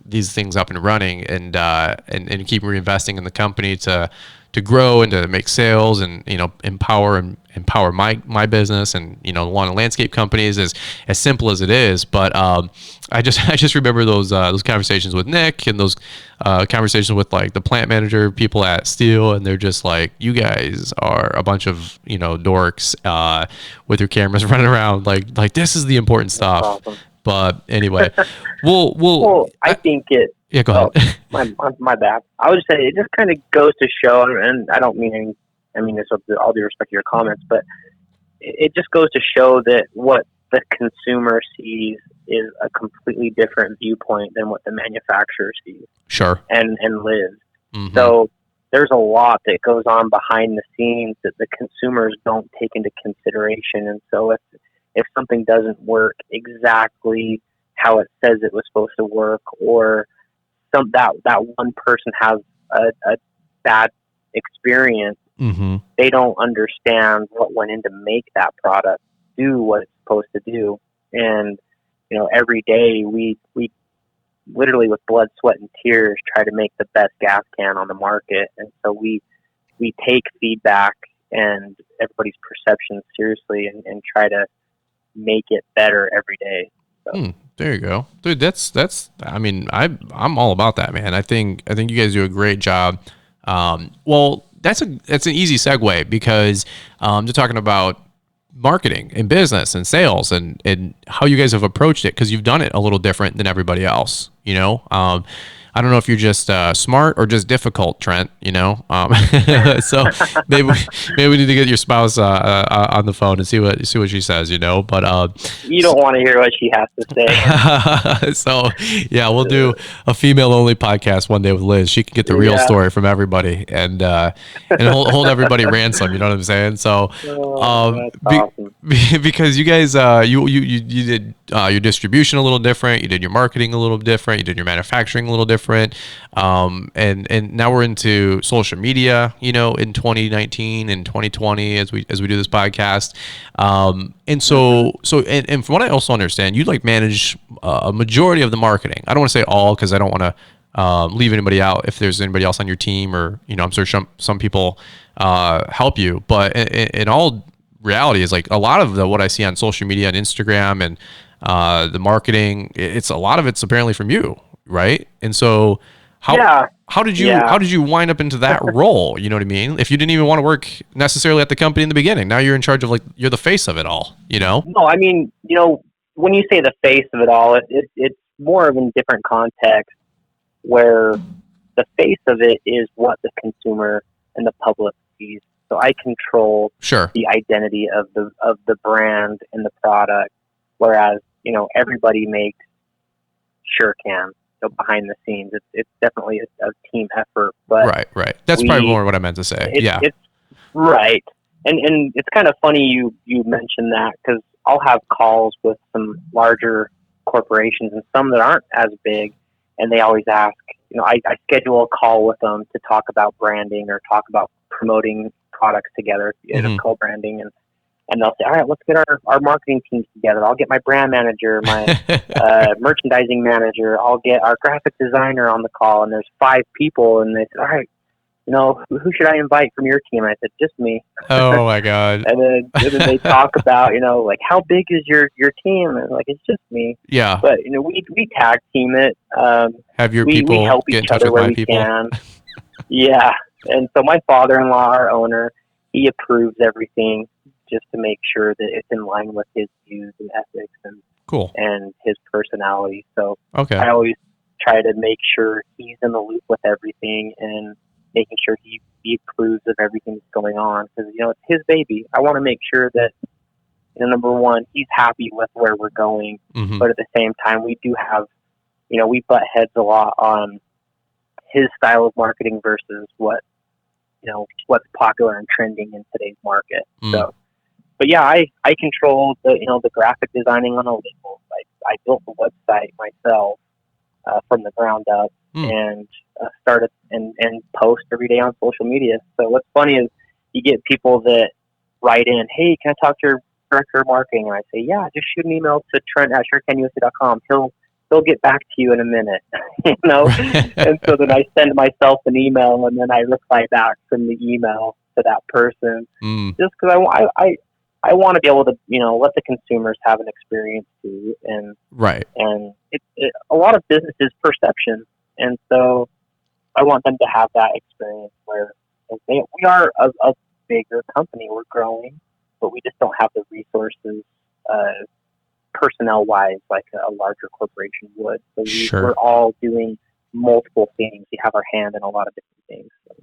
these things up and running, and keep reinvesting in the company to grow and to make sales and empower my business and lawn and landscape companies, as simple as it is. But I just remember those conversations with Nick and those conversations with like the plant manager people at Steel, and they're just like, you guys are a bunch of dorks with your cameras running around like this is the important stuff. Awesome. But anyway, well, I think it. Yeah, go ahead. My bad. I would say it just kind of goes to show, and I don't mean this with all due respect to your comments, but it just goes to show that what the consumer sees is a completely different viewpoint than what the manufacturer sees. Sure. And lives. Mm-hmm. So there's a lot that goes on behind the scenes that the consumers don't take into consideration. And so if something doesn't work exactly how it says it was supposed to work, or that one person has a bad experience, they don't understand what went into make that product do what it's supposed to do. And every day we literally with blood, sweat, and tears try to make the best gas can on the market. And so we take feedback and everybody's perception seriously and try to make it better every day. So. There you go, dude. That's. I'm all about that, man. I think you guys do a great job. Well, that's an easy segue because you're talking about marketing and business and sales and how you guys have approached it, because you've done it a little different than everybody else. I don't know if you're just smart or just difficult, Trent, so maybe we need to get your spouse on the phone and see what she says, but you don't want to hear what she has to say. So yeah, we'll do a female only podcast one day with Liz. She can get the real story from everybody and hold everybody ransom, you know what I'm saying? So awesome. Because you guys you did your distribution a little different, you did your marketing a little different, you did your manufacturing a little different, and now we're into social media, in 2019 and 2020 as we do this podcast, and so and from what I also understand, you like manage a majority of the marketing. I don't want to say all because I don't want to leave anybody out if there's anybody else on your team, or I'm sure some people help you, but in all reality is like a lot of what I see on social media and Instagram and the marketing, it's a lot of it's apparently from you, right? And so how did you wind up into that role? You know what I mean? If you didn't even want to work necessarily at the company in the beginning, now you're in charge of, like, you're the face of it all, No, I mean, when you say the face of it all, it's more of in different context where the face of it is what the consumer and the public sees. So I control the identity of the brand and the product, whereas everybody makes SureCan. So behind the scenes, it's definitely a team effort. But right. That's probably more what I meant to say. It's right, and it's kind of funny you mentioned that, because I'll have calls with some larger corporations and some that aren't as big, and they always ask. I schedule a call with them to talk about branding or talk about promoting products together, co-branding, and they'll say, all right, let's get our marketing teams together. I'll get my brand manager, my merchandising manager. I'll get our graphic designer on the call. And there's 5 people. And they said, all right, who should I invite from your team? And I said, just me. Oh, my God. and then they talk about, like, how big is your team? And like, it's just me. Yeah. But, we tag team it. Have your people we help get in each touch other with where my we people? can. Yeah. And so my father-in-law, our owner, he approves everything, just to make sure that it's in line with his views and ethics and his personality. So I always try to make sure he's in the loop with everything and making sure he approves of everything that's going on, because it's his baby. I want to make sure that number one, he's happy with where we're going, but at the same time, we do have we butt heads a lot on his style of marketing versus what's popular and trending in today's market. So. But yeah, I control the graphic designing on a label. I built the website myself from the ground up and started and post every day on social media. So what's funny is you get people that write in, hey, can I talk to your director of marketing? And I say, yeah, just shoot an email to Trent at SureCanUSA.com. He'll get back to you in a minute, And so then I send myself an email, and then I reply back from the email to that person, just because I want to be able to, let the consumers have an experience too, and a lot of business is perception, and so I want them to have that experience where we are a bigger company, we're growing, but we just don't have the resources, personnel-wise, like a larger corporation would. So we're all doing multiple things. We have our hand in a lot of different things. So.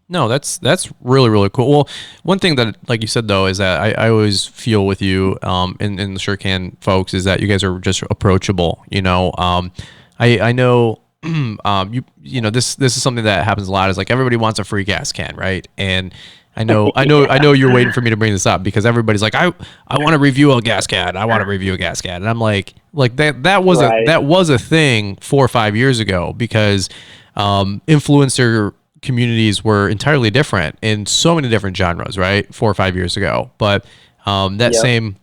No, that's really, really cool. Well, one thing that, like you said, though, is that I always feel with you in the SureCan folks is that you guys are just approachable. I know this is something that happens a lot, is like everybody wants a free gas can, right? And I know you're waiting for me to bring this up, because everybody's like, I want to review a gas can. I want to review a gas can. And I'm like that was a thing 4 or 5 years ago, because influencer communities were entirely different in so many different genres, right? 4 or 5 years ago. But that same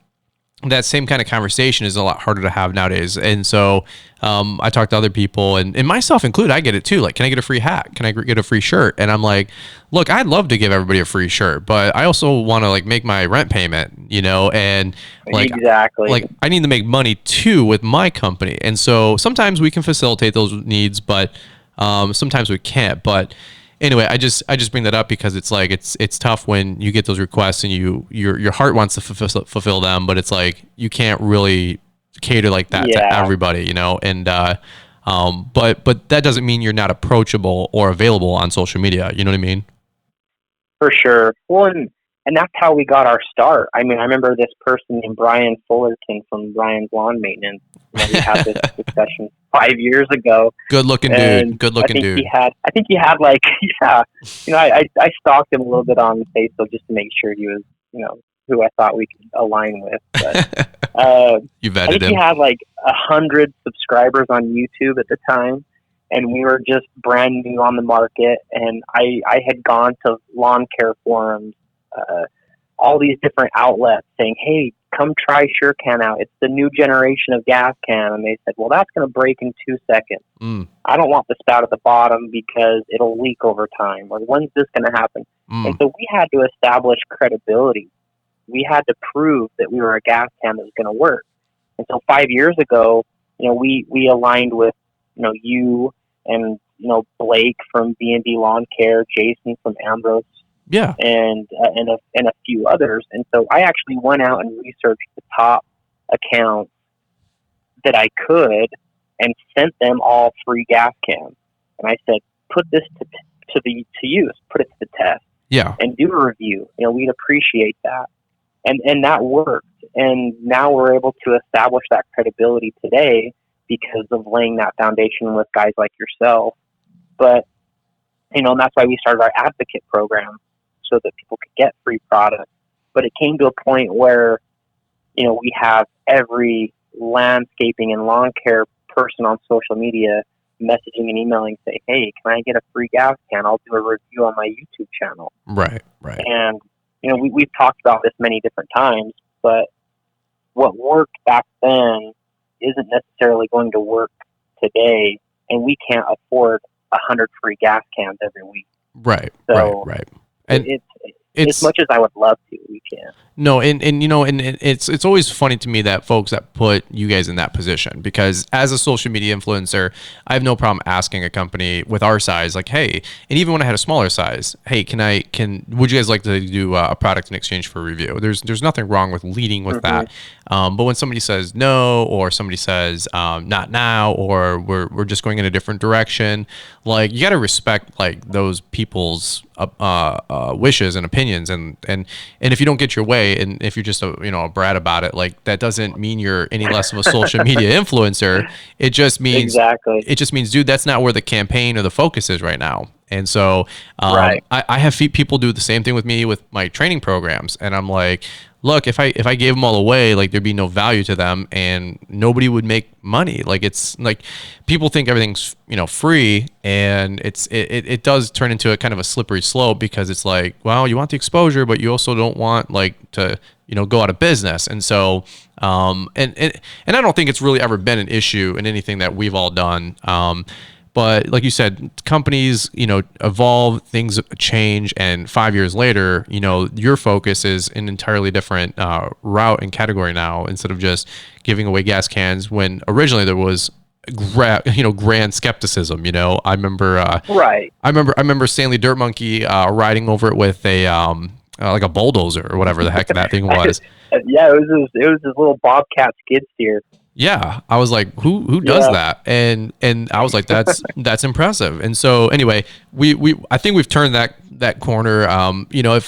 kind of conversation is a lot harder to have nowadays. And so I talk to other people, and myself included, I get it too. Like, can I get a free hat? Can I get a free shirt? And I'm like, look, I'd love to give everybody a free shirt, but I also want to make my rent payment, and exactly. I need to make money too with my company. And so sometimes we can facilitate those needs, but sometimes we can't. But anyway, I just bring that up because it's like it's tough when you get those requests and your heart wants to fulfill them, but it's like you can't really cater like that to everybody, And But that doesn't mean you're not approachable or available on social media. You know what I mean? For sure. Well, and that's how we got our start. I mean, I remember this person named Brian Fullerton from Brian's Lawn Maintenance. You know, we had this discussion 5 years ago. Good looking dude. Good looking dude. I think he had like, yeah. You know, I stalked him a little bit on Facebook just to make sure he was, you know, who I thought we could align with. But you vetted I think him. he had like 100 subscribers on YouTube at the time. And we were just brand new on the market, and I had gone to lawn care forums, all these different outlets saying, hey, come try SureCan out. It's the new generation of gas can. And they said, well, that's going to break in 2 seconds. I don't want the spout at the bottom because it'll leak over time. Or when's this going to happen? And so we had to establish credibility. We had to prove that we were a gas can that was going to work. And so 5 years ago, you know, we aligned with, you know, you and, you know, Blake from B&D Lawn Care, Jason from Ambrose, and a few others. And so I actually went out and researched the top accounts that I could and sent them all free gas cans. And I said, put this to use, put it to the test, and do a review. You know, we'd appreciate that. And that worked. And now we're able to establish that credibility today because of laying that foundation with guys like yourself. But, you know, and that's why we started our advocate program so that people could get free products. But it came to a point where, you know, we have every landscaping and lawn care person on social media messaging and emailing, say, hey, can I get a free gas can? I'll do a review on my YouTube channel. Right. And, you know, we've talked about this many different times, but what worked back then isn't necessarily going to work today, and we can't afford 100 free gas cans every week. Right. And it's as much as I would love to, we can't. No, and you know, and it's always funny to me that folks that put you guys in that position, because as a social media influencer, I have no problem asking a company with our size, like, hey, and even when I had a smaller size, hey, would you guys like to do a product in exchange for a review? There's nothing wrong with leading with that. But when somebody says no, or somebody says not now, or we're just going in a different direction, like, you got to respect like those people's wishes and opinions, and if you don't get your way, and if you're just a brat about it, like, that doesn't mean you're any less of a social media influencer. It just means it just means, dude, that's not where the campaign or the focus is right now. And so I have people do the same thing with me with my training programs, and I'm like, look, if I gave them all away, like, there'd be no value to them, and nobody would make money. Like, it's like, people think everything's free, and it does turn into a kind of a slippery slope, because it's like, well, you want the exposure, but you also don't want like to go out of business. And so and I don't think it's really ever been an issue in anything that we've all done. But like you said, companies, evolve, things change, and 5 years later, your focus is an entirely different route and category now, instead of just giving away gas cans, when originally there was grand skepticism. I remember I remember Stanley Dirt Monkey riding over it with a like a bulldozer or whatever the heck that thing was. Yeah, it was this little Bobcat skid steer. Yeah, I was like, who does that? And I was like, that's impressive. And so anyway, I think we've turned that corner.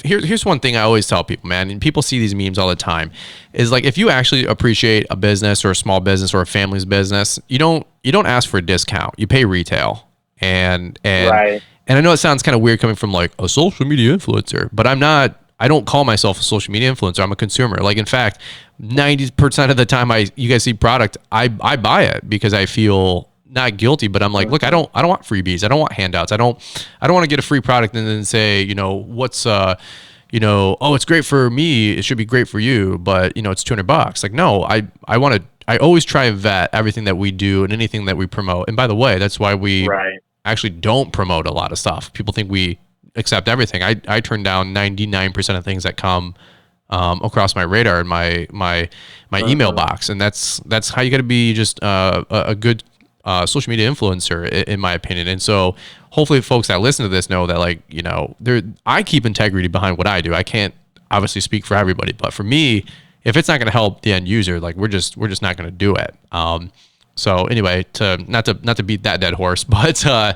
Here's one thing I always tell people, man, and people see these memes all the time, is like, if you actually appreciate a business or a small business or a family's business, you don't ask for a discount. You pay retail. And right. And I know it sounds kind of weird coming from like a social media influencer, but I don't call myself a social media influencer. I'm a consumer. Like, in fact, 90% of the time you guys see product, I buy it because I feel not guilty, but I'm like, look, I don't want freebies. I don't want handouts. I don't want to get a free product and then say, what's oh, it's great for me, it should be great for you, but it's $200. Like, no, I always try and vet everything that we do and anything that we promote. And by the way, that's why we actually don't promote a lot of stuff. People think we accept everything. I turn down 99% of things that come across my radar and my email box, and that's how you got to be just a good social media influencer, in my opinion. And so hopefully folks that listen to this know that, I keep integrity behind what I do. I can't obviously speak for everybody, but for me, if it's not going to help the end user, like, we're just not going to do it. So anyway, not to beat that dead horse, but Sorry,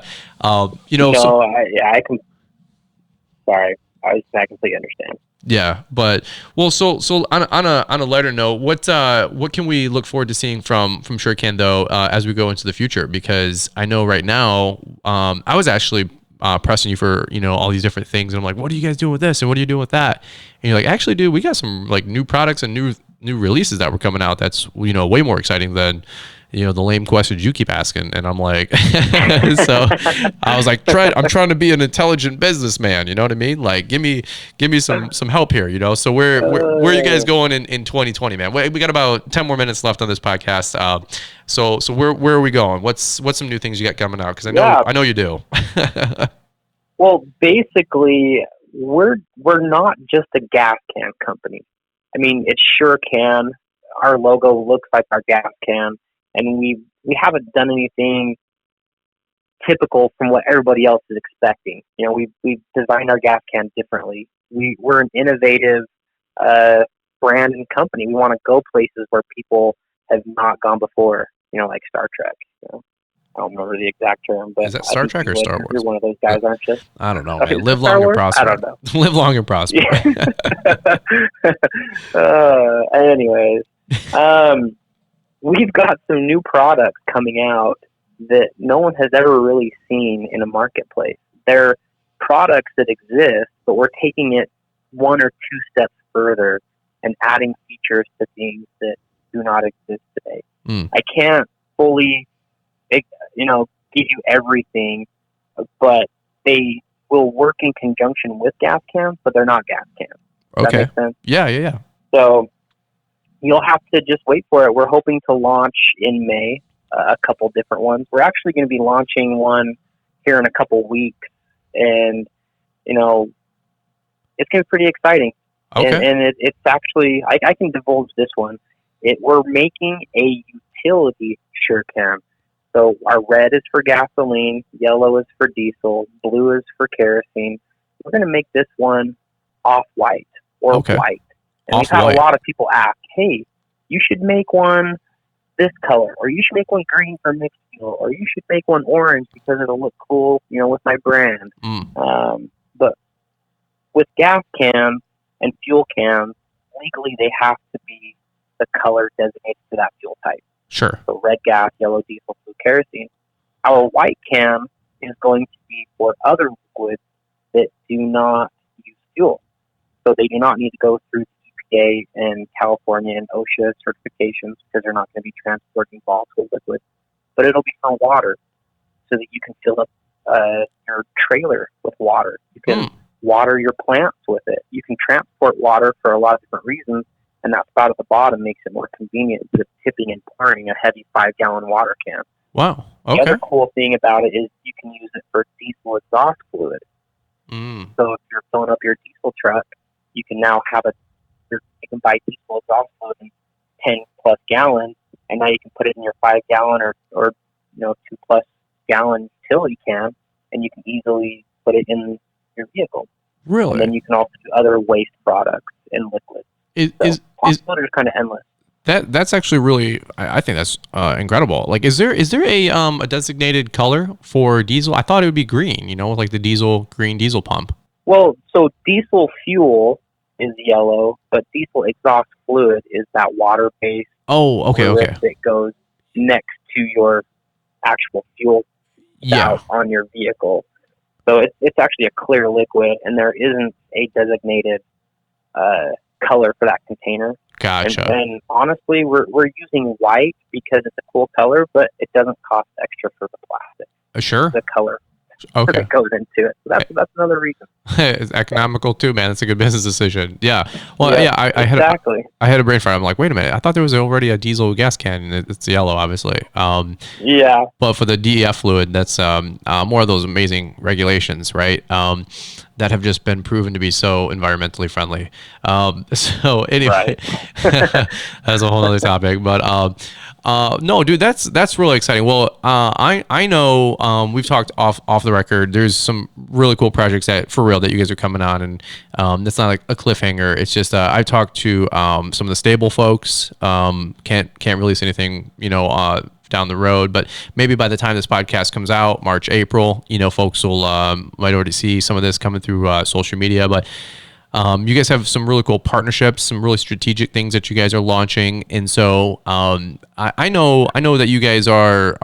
I completely understand. Yeah, but well, so on a lighter note, what can we look forward to seeing from SureCan though as we go into the future? Because I know right now, I was actually pressing you for all these different things, and I'm like, what are you guys doing with this, and what are you doing with that? And you're like, actually, dude, we got some like new products and new releases that were coming out. That's way more exciting than the lame questions you keep asking. And I'm like, so I was like, Trent, I'm trying to be an intelligent businessman. You know what I mean? Like, give me some help here, So where are you guys going in 2020, man? We got about 10 more minutes left on this podcast. So where are we going? What's some new things you got coming out? Cause I know you do. Well, basically we're not just a gas can company. I mean, it's SureCan. Our logo looks like our gas can. And we haven't done anything typical from what everybody else is expecting. We've designed our gas can differently. We're an innovative brand and company. We want to go places where people have not gone before. Like Star Trek. I don't remember the exact term, but is that Star Trek or Star Wars? You're one of those guys, aren't you? I don't know. Man. Live long and prosper. I don't know. Live long and prosper. Anyways. We've got some new products coming out that no one has ever really seen in a marketplace. They're products that exist, but we're taking it one or two steps further and adding features to things that do not exist today. I can't fully, give you everything, but they will work in conjunction with gas cans, but they're not gas cans. Does that make sense? Yeah. So you'll have to just wait for it. We're hoping to launch in May, a couple different ones. We're actually going to be launching one here in a couple weeks, and it's going to be pretty exciting. Okay. And it's actually, I can divulge this one. We're making a utility SureCan. So our red is for gasoline, yellow is for diesel, blue is for kerosene. We're going to make this one off-white or white. And we've had a lot of people ask, hey, you should make one this color, or you should make one green for mixed fuel, or you should make one orange because it'll look cool, with my brand. But with gas cans and fuel cans, legally they have to be the color designated to that fuel type. Sure. So red gas, yellow diesel, blue kerosene. Our white can is going to be for other liquids that do not use fuel. So they do not need to go through EPA and California and OSHA certifications because they're not going to be transporting volatile liquids. But it'll be for water, so that you can fill up your trailer with water. You can water your plants with it. You can transport water for a lot of different reasons, and that spot at the bottom makes it more convenient instead of tipping and pouring a heavy 5-gallon water can. Wow. Okay. The other cool thing about it is you can use it for diesel exhaust fluid. So if you're filling up your diesel truck, you can now have you can buy diesel exhaust fluid in 10 plus gallons, and now you can put it in your 5-gallon or 2+ gallon utility can, and you can easily put it in your vehicle. Really? And then you can also do other waste products and liquids. Possibilities are kind of endless. That's actually really, I think that's incredible. Like, is there a designated color for diesel? I thought it would be green, like the green diesel pump. Well, so diesel fuel is yellow, but diesel exhaust fluid is that water-based. Oh, okay. That goes next to your actual fuel spout on your vehicle. So it's actually a clear liquid, and there isn't a designated color for that container. Gotcha. And honestly, we're using white because it's a cool color, but it doesn't cost extra for the plastic. Sure. The color okay. that goes into it. So that's another reason. It's economical too, man. It's a good business decision. Yeah. Well, I had a brain fart. I'm like, wait a minute. I thought there was already a diesel gas can. It's yellow, obviously. Yeah. But for the DEF fluid, that's more of those amazing regulations, right? That have just been proven to be so environmentally friendly. So anyway, that's a whole other topic. But no, dude, that's really exciting. Well, I know we've talked off the record. There's some really cool projects that for real that you guys are coming on, and it's not like a cliffhanger. It's just I've talked to some of the stable folks. Can't release anything, down the road. But maybe by the time this podcast comes out, March, April, folks will might already see some of this coming through social media. But you guys have some really cool partnerships, some really strategic things that you guys are launching, and so I know that you guys are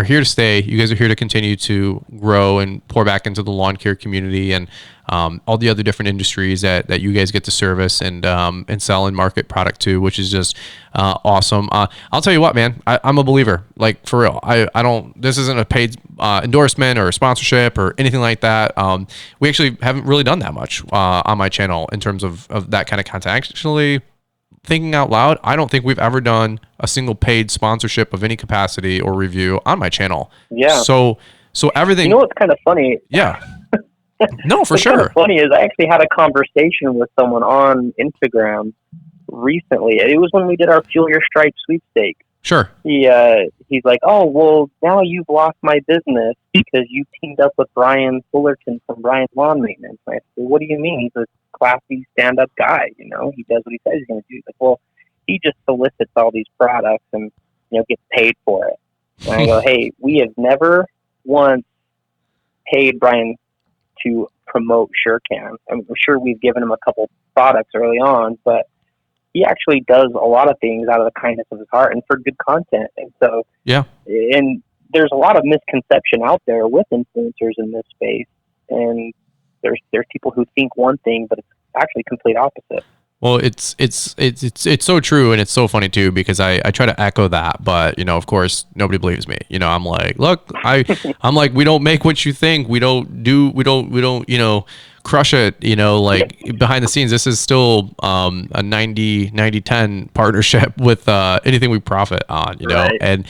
here to stay. You guys are here to continue to grow and pour back into the lawn care community and all the other different industries that you guys get to service and sell and market product to, which is just awesome. I'll tell you what, man, I'm a believer, like for real. I don't. This isn't a paid endorsement or sponsorship or anything like that. We actually haven't really done that much on my channel in terms of that kind of content. Actually, thinking out loud, I don't think we've ever done a single paid sponsorship of any capacity or review on my channel. Yeah. So everything. You know what's kind of funny? Yeah. No, for sure. What's kind of funny is I actually had a conversation with someone on Instagram recently. It was when we did our Fuel Your Stripe sweepstakes. Sure. He's like, oh, well, now you've lost my business because you teamed up with Brian Fullerton from Brian's Lawn Maintenance. I said, what do you mean? He's a classy stand-up guy, He does what he says he's going to do. He's like, well, he just solicits all these products and, gets paid for it. And I go, hey, we have never once paid Brian to promote SureCan. I'm sure we've given him a couple products early on, but he actually does a lot of things out of the kindness of his heart and for good content. And so, yeah. And there's a lot of misconception out there with influencers in this space. And there's people who think one thing, but it's actually complete opposite. Well, it's so true, and it's so funny too, because I try to echo that, but of course nobody believes me. I'm like, look, I'm like, we don't make what you think. We don't crush it, like behind the scenes. This is still a 90-10 partnership with anything we profit on, Right. and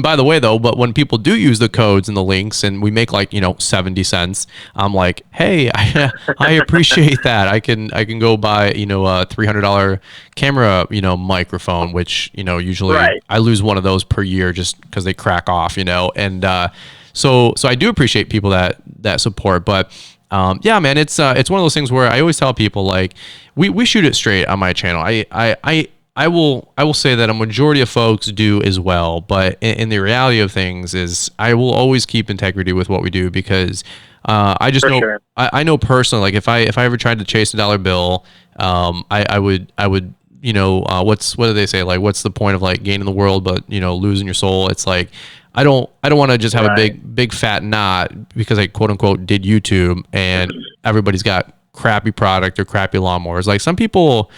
by the way though, but when people do use the codes and the links and we make like 70 cents, I'm like, hey, I appreciate that. I can go buy a $300 camera microphone, which usually Right. I lose one of those per year just because they crack off, and so I do appreciate people that support, but yeah, man, it's one of those things where I always tell people, like, we shoot it straight on my channel. I will say that a majority of folks do as well, but in the reality of things is I will always keep integrity with what we do, because I just For know, sure. I know personally, like if I ever tried to chase a dollar bill, I would what do they say? Like, what's the point of like gaining the world, but losing your soul? It's like, I don't want to just have Right. a big fat knot because I quote unquote did YouTube and everybody's got crappy product or crappy lawnmowers. Like some people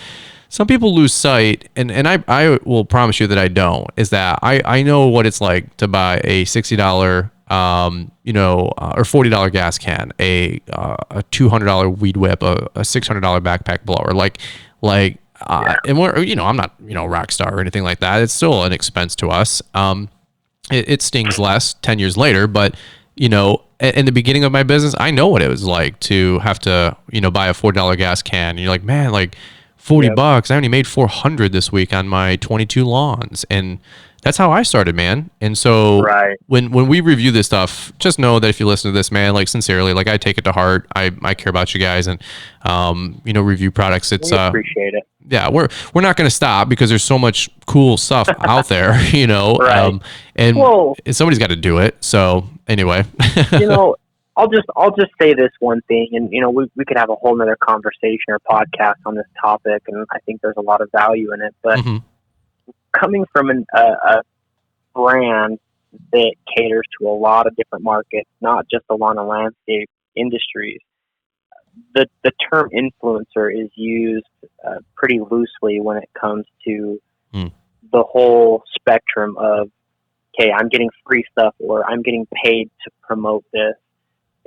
lose sight, and I will promise you that I don't, is that I know what it's like to buy a $60 or $40 gas can, a $200 weed whip, a $600 backpack blower, and we're I'm not rock star or anything like that. It's still an expense to us. It stings less 10 years later, but in the beginning of my business, I know what it was like to have to buy a $4 gas can. And you're like, man, like $40. I only made $400 this week on my 22 lawns, and that's how I started, man. And so Right. when we review this stuff, just know that if you listen to this, man, like sincerely, like I take it to heart. I care about you guys, and review products. It's We appreciate it. yeah, we're not going to stop because there's so much cool stuff out there, Right. and Well- somebody's got to do it. So anyway, I'll just say this one thing, and we could have a whole nother conversation or podcast on this topic, and I think there's a lot of value in it. But Mhm. coming from a brand that caters to a lot of different markets, not just the lawn and landscape industries, the term influencer is used pretty loosely when it comes to the whole spectrum of, okay, I'm getting free stuff or I'm getting paid to promote this.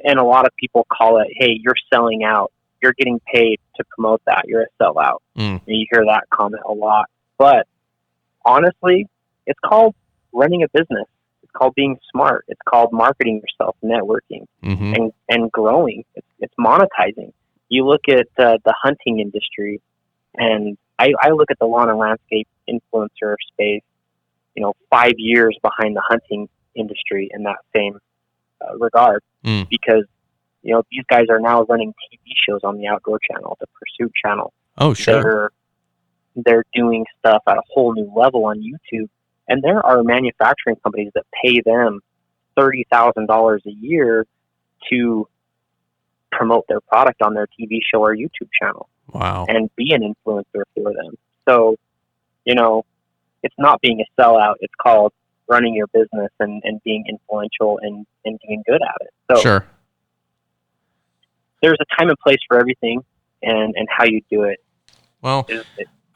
And a lot of people call it, hey, you're selling out. You're getting paid to promote that. You're a sellout. And you hear that comment a lot. But honestly, it's called running a business. It's called being smart. It's called marketing yourself, networking, and growing. It's monetizing. You look at the hunting industry, and I look at the lawn and landscape influencer space, 5 years behind the hunting industry in that same regard, because these guys are now running TV shows on the Outdoor Channel, the Pursuit Channel. Oh, sure. They're doing stuff at a whole new level on YouTube, And there are manufacturing companies that pay them $30,000 a year to promote their product on their TV show or YouTube channel. Wow. And be an influencer for them. So, you know, it's not being a sellout. It's called running your business and being influential and being good at it. So sure. There's a time and place for everything, and how you do it. Well,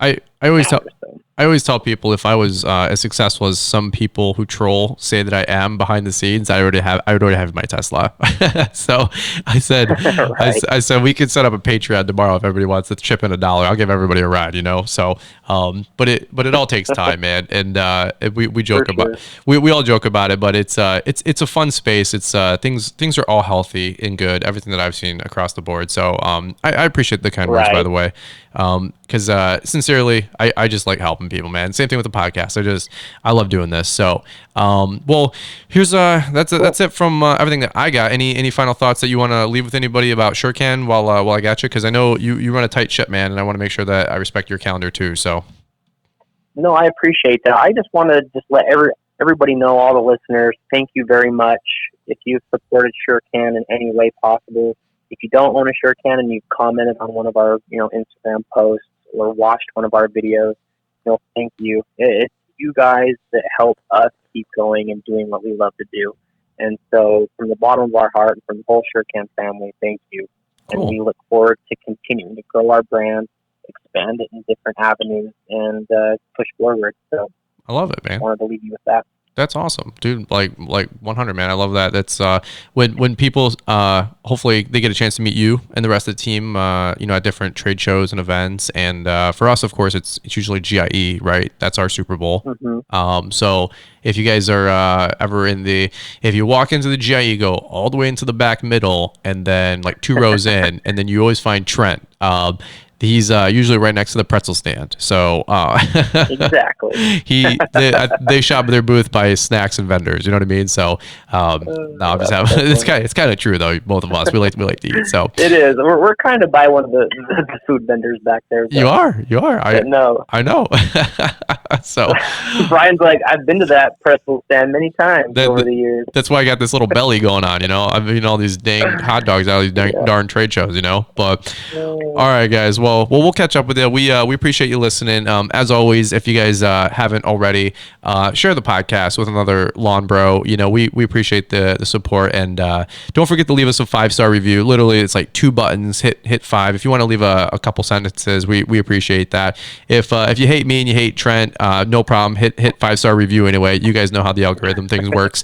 I always tell so. I always tell people, if I was as successful as some people who troll say that I am behind the scenes, I would already have my Tesla. So I said, Right. I said we could set up a Patreon tomorrow if everybody wants to chip in $1. I'll give everybody a ride, you know. So, but it all takes time, man. And we joke about we all joke about it, but it's a fun space. It's things are all healthy and good. Everything that I've seen across the board. So I appreciate the kind words, by the way. Because sincerely, I just like helping people, man. Same thing with the podcast. I love doing this. So, well, here's that's it from everything that I got. Any final thoughts that you want to leave with anybody about SureCan while I got you? Because I know you run a tight ship, man, and I want to make sure that I respect your calendar too. So, no, I appreciate that. I just want to let everybody know, all the listeners, thank you very much. If you've supported SureCan in any way possible, if you don't own a SureCan and you've commented on one of our Instagram posts or watched one of our videos, thank you. It's you guys that help us keep going and doing what we love to do. And so from the bottom of our heart and from the whole SureCan family, thank you. Cool. And we look forward to continuing to grow our brand, expand it in different avenues, and push forward. So I love it, man. I wanted to leave you with that. That's awesome, dude. Like 100, man. I love that. That's when people hopefully they get a chance to meet you and the rest of the team, at different trade shows and events. And for us, of course, it's usually GIE, right? That's our Super Bowl. Mm-hmm. So if you guys are ever if you walk into the GIE, go all the way into the back middle, and then like 2 rows in, and then you always find Trent. He's usually right next to the pretzel stand. So exactly. they shop their booth by snacks and vendors. You know what I mean? So no, I'm just having, it's kind of true though. Both of us, we like to eat. So it is. We're kind of by one of the food vendors back there. You are. I know. So Brian's like, I've been to that pretzel stand many times over the years. That's why I got this little belly going on. I've eaten all these dang hot dogs out of these darn trade shows. But all right, guys. Well, we'll catch up with you. We appreciate you listening. As always, if you guys haven't already, share the podcast with another lawn bro. We appreciate the support, and don't forget to leave us a 5-star review. Literally, it's like 2 buttons. Hit 5. If you want to leave a couple sentences, we appreciate that. If you hate me and you hate Trent, no problem. Hit 5-star review anyway. You guys know how the algorithm things works.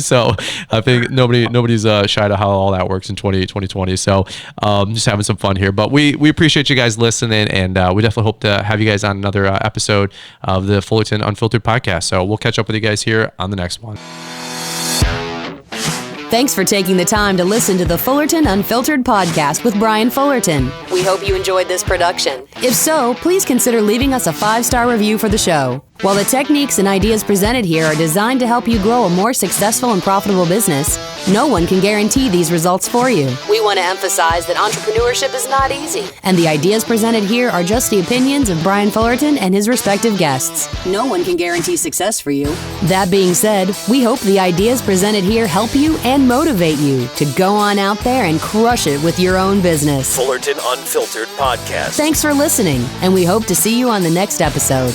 So I think nobody's shy to how all that works in 2020. So just having some fun here, but we appreciate you guys listening, and we definitely hope to have you guys on another episode of the Fullerton Unfiltered podcast. So we'll catch up with you guys here on the next one. Thanks for taking the time to listen to the Fullerton Unfiltered podcast with Brian Fullerton. We hope you enjoyed this production. If so, please consider leaving us a 5-star review for the show. While the techniques and ideas presented here are designed to help you grow a more successful and profitable business, no one can guarantee these results for you. We want to emphasize that entrepreneurship is not easy, and the ideas presented here are just the opinions of Brian Fullerton and his respective guests. No one can guarantee success for you. That being said, we hope the ideas presented here help you and motivate you to go on out there and crush it with your own business. Fullerton Unfiltered podcast. Thanks for listening, and we hope to see you on the next episode.